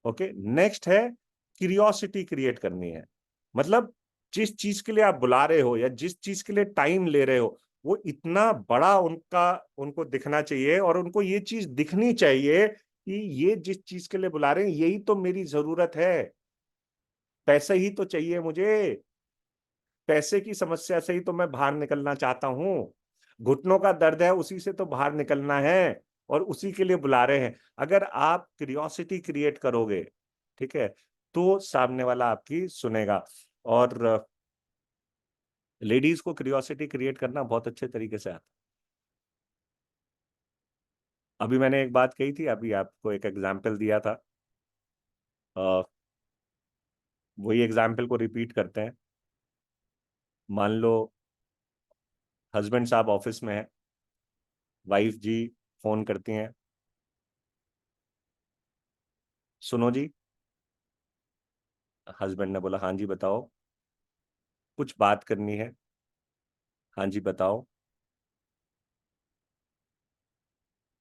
ओके, नेक्स्ट है क्यूरियोसिटी क्रिएट करनी है। मतलब जिस चीज के लिए आप बुला रहे हो या जिस चीज के लिए टाइम ले रहे हो, वो इतना बड़ा उनका उनको दिखना चाहिए, और उनको ये चीज दिखनी चाहिए कि ये जिस चीज के लिए बुला रहे हैं यही तो मेरी जरूरत है। पैसे ही तो चाहिए मुझे, पैसे की समस्या से ही तो मैं बाहर निकलना चाहता हूं, घुटनों का दर्द है उसी से तो बाहर निकलना है, और उसी के लिए बुला रहे हैं। अगर आप क्यूरियोसिटी क्रिएट करोगे, ठीक है, तो सामने वाला आपकी सुनेगा। और लेडीज को क्यूरियोसिटी क्रिएट करना बहुत अच्छे तरीके से आता है। अभी मैंने एक बात कही थी, अभी आपको एक एग्जाम्पल दिया था, अ, वही एग्जाम्पल को रिपीट करते हैं। मान लो हस्बैंड साहब ऑफिस में है, वाइफ जी फोन करती हैं, सुनो जी। हस्बैंड ने बोला हाँ जी बताओ, कुछ बात करनी है। हाँ जी बताओ।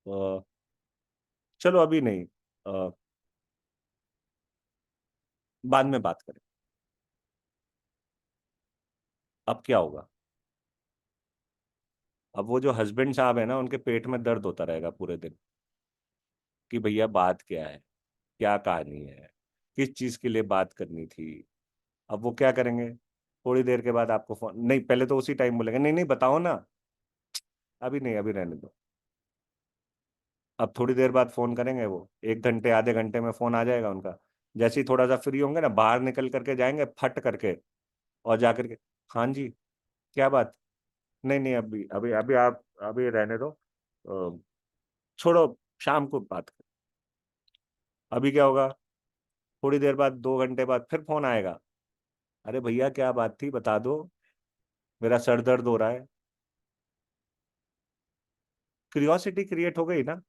अ, चलो अभी नहीं, अ, बाद में बात करें। अब क्या होगा? अब वो जो हस्बैंड साहब है ना, उनके पेट में दर्द होता रहेगा पूरे दिन कि भैया बात क्या है, क्या कहानी है, किस चीज के लिए बात करनी थी। अब वो क्या करेंगे? थोड़ी देर के बाद आपको फोन, नहीं पहले तो उसी टाइम बोलेंगे नहीं नहीं बताओ ना, अभी नहीं, अभी रहने दो। अब थोड़ी देर बाद फोन करेंगे, वो 1 घंटे आधे घंटे में फोन आ जाएगा उनका। जैसे ही थोड़ा सा फ्री होंगे ना, बाहर निकल करके जाएंगे फट करके, और जाकर के, हाँ जी क्या बात, नहीं नहीं अभी अभी अभी आप अभी रहने दो, छोड़ो शाम को बात करें। अभी क्या होगा? थोड़ी देर बाद 2 घंटे बाद फिर फोन आएगा, अरे भैया क्या बात थी बता दो, मेरा सर दर्द हो रहा है। क्यूरियोसिटी क्रिएट हो गई ना।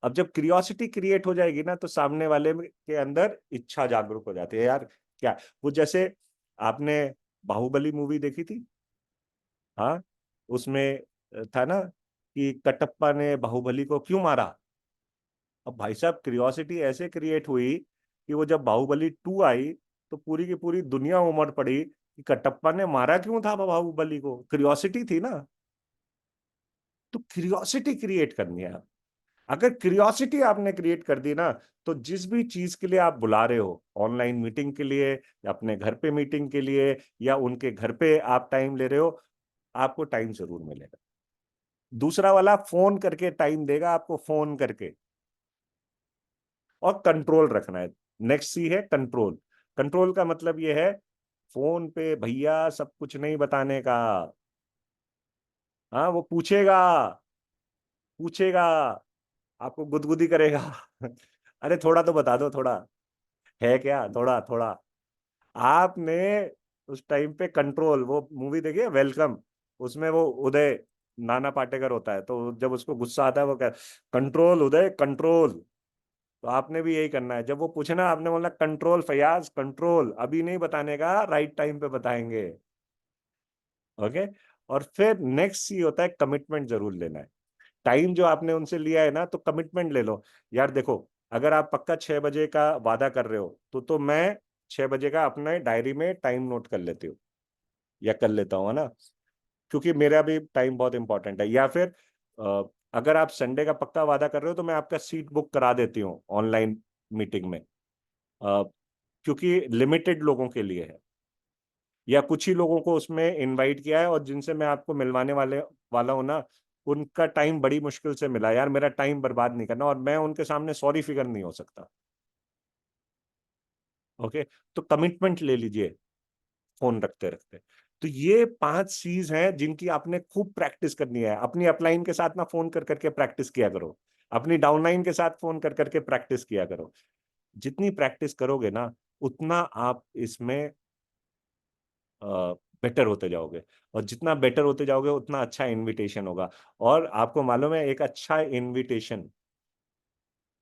अब जब क्यूरियोसिटी क्रिएट हो जाएगी ना, तो सामने वाले के अंदर इच्छा जागरूक हो जाती है। यार क्या, वो जैसे आपने बाहुबली मूवी देखी थी, हाँ, उसमें था ना कि कटप्पा ने बाहुबली को क्यों मारा। अब भाई साहब क्यूरियोसिटी ऐसे क्रिएट हुई कि वो जब बाहुबली 2 आई, तो पूरी की पूरी दुनिया उमड़ पड़ी कि कटप्पा ने मारा क्यों था बाहुबली को, क्यूरियोसिटी थी ना। तो क्यूरियोसिटी क्रिएट करनी है। अगर क्यूरियोसिटी आपने क्रिएट कर दी ना, तो जिस भी चीज के लिए आप बुला रहे हो, ऑनलाइन मीटिंग के लिए या अपने घर पे मीटिंग के लिए या उनके घर पे आप टाइम ले रहे हो, आपको टाइम जरूर मिलेगा। दूसरा वाला फोन करके टाइम देगा आपको, फोन करके। और कंट्रोल रखना है। नेक्स्ट सी है कंट्रोल। कंट्रोल का मतलब ये है, फोन पे भैया सब कुछ नहीं बताने का। हाँ, वो पूछेगा, पूछेगा, आपको गुदगुदी करेगा। अरे थोड़ा तो बता दो, थोड़ा है क्या, थोड़ा थोड़ा। आपने उस टाइम पे कंट्रोल, वो मूवी देखिए वेलकम, उसमें वो उदय नाना पाटेकर होता है, तो जब उसको गुस्सा आता है वो क्या, कंट्रोल उदय कंट्रोल। तो आपने भी यही करना है, जब वो पूछे ना, आपने बोलना कंट्रोल फयाज कंट्रोल, अभी नहीं बताने का, राइट टाइम पे बताएंगे। ओके। और फिर नेक्स्ट ही होता है कमिटमेंट जरूर लेना है। टाइम जो आपने उनसे लिया है ना, तो कमिटमेंट ले लो। यार देखो, अगर आप पक्का 6 बजे का वादा कर रहे हो, तो मैं 6 बजे का अपने डायरी में टाइम नोट कर लेती हूँ या कर लेता हूँ, है ना, क्योंकि मेरा भी टाइम बहुत इंपॉर्टेंट है। या फिर अगर आप संडे का पक्का वादा कर रहे हो, तो मैं आपका सीट बुक करा देती हूँ ऑनलाइन मीटिंग में, क्योंकि लिमिटेड लोगों के लिए है, या कुछ ही लोगों को उसमें इनवाइट किया है, और जिनसे मैं आपको मिलवाने वाला हूं ना, उनका टाइम बड़ी मुश्किल से मिला। यार मेरा टाइम बर्बाद नहीं करना, और मैं उनके सामने सॉरी फिगर नहीं हो सकता। ओके। तो कमिटमेंट ले लीजिए फोन रखते रखते। तो ये 5 चीज हैं जिनकी आपने खूब प्रैक्टिस करनी है। अपनी अपलाइन के साथ ना फोन कर करके प्रैक्टिस किया करो, अपनी डाउनलाइन के साथ फोन कर करके प्रैक्टिस किया करो। जितनी प्रैक्टिस करोगे ना, उतना आप इसमें बेटर होते जाओगे, और जितना बेटर होते जाओगे उतना अच्छा इनविटेशन होगा। और आपको मालूम है, एक अच्छा इनविटेशन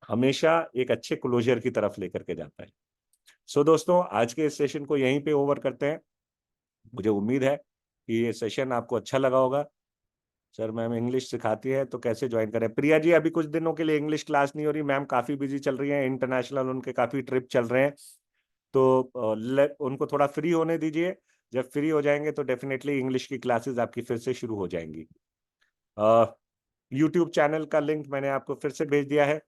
हमेशा एक अच्छे क्लोजर की तरफ लेकर के जाता है। सो दोस्तों, आज के इस सेशन को यहीं पे ओवर करते हैं। मुझे उम्मीद है कि ये सेशन आपको अच्छा लगा होगा। सर, मैम इंग्लिश सिखाती है तो कैसे ज्वाइन करें? प्रिया जी, अभी कुछ दिनों के लिए इंग्लिश क्लास नहीं हो रही, मैम काफी बिजी चल रही हैं, इंटरनेशनल उनके काफी ट्रिप चल रहे हैं। तो उनको थोड़ा फ्री होने दीजिए। जब फ्री हो जाएंगे तो डेफिनेटली इंग्लिश की क्लासेस आपकी फिर से शुरू हो जाएंगी। यूट्यूब चैनल का लिंक मैंने आपको फिर से भेज दिया है।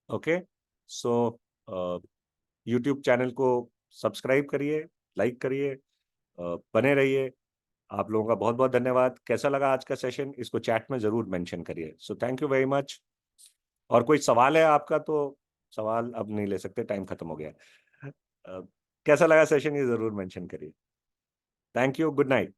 ओके। सो यूट्यूब चैनल को सब्सक्राइब करिए, लाइक करिए, बने रहिए। आप लोगों का बहुत बहुत धन्यवाद। कैसा लगा आज का सेशन, इसको चैट में जरूर मेंशन करिए। So thank you very much. और कोई सवाल है आपका तो, सवाल अब नहीं ले सकते, टाइम खत्म हो गया। कैसा लगा सेशन, ये जरूर मेंशन करिए। Thank you, good night.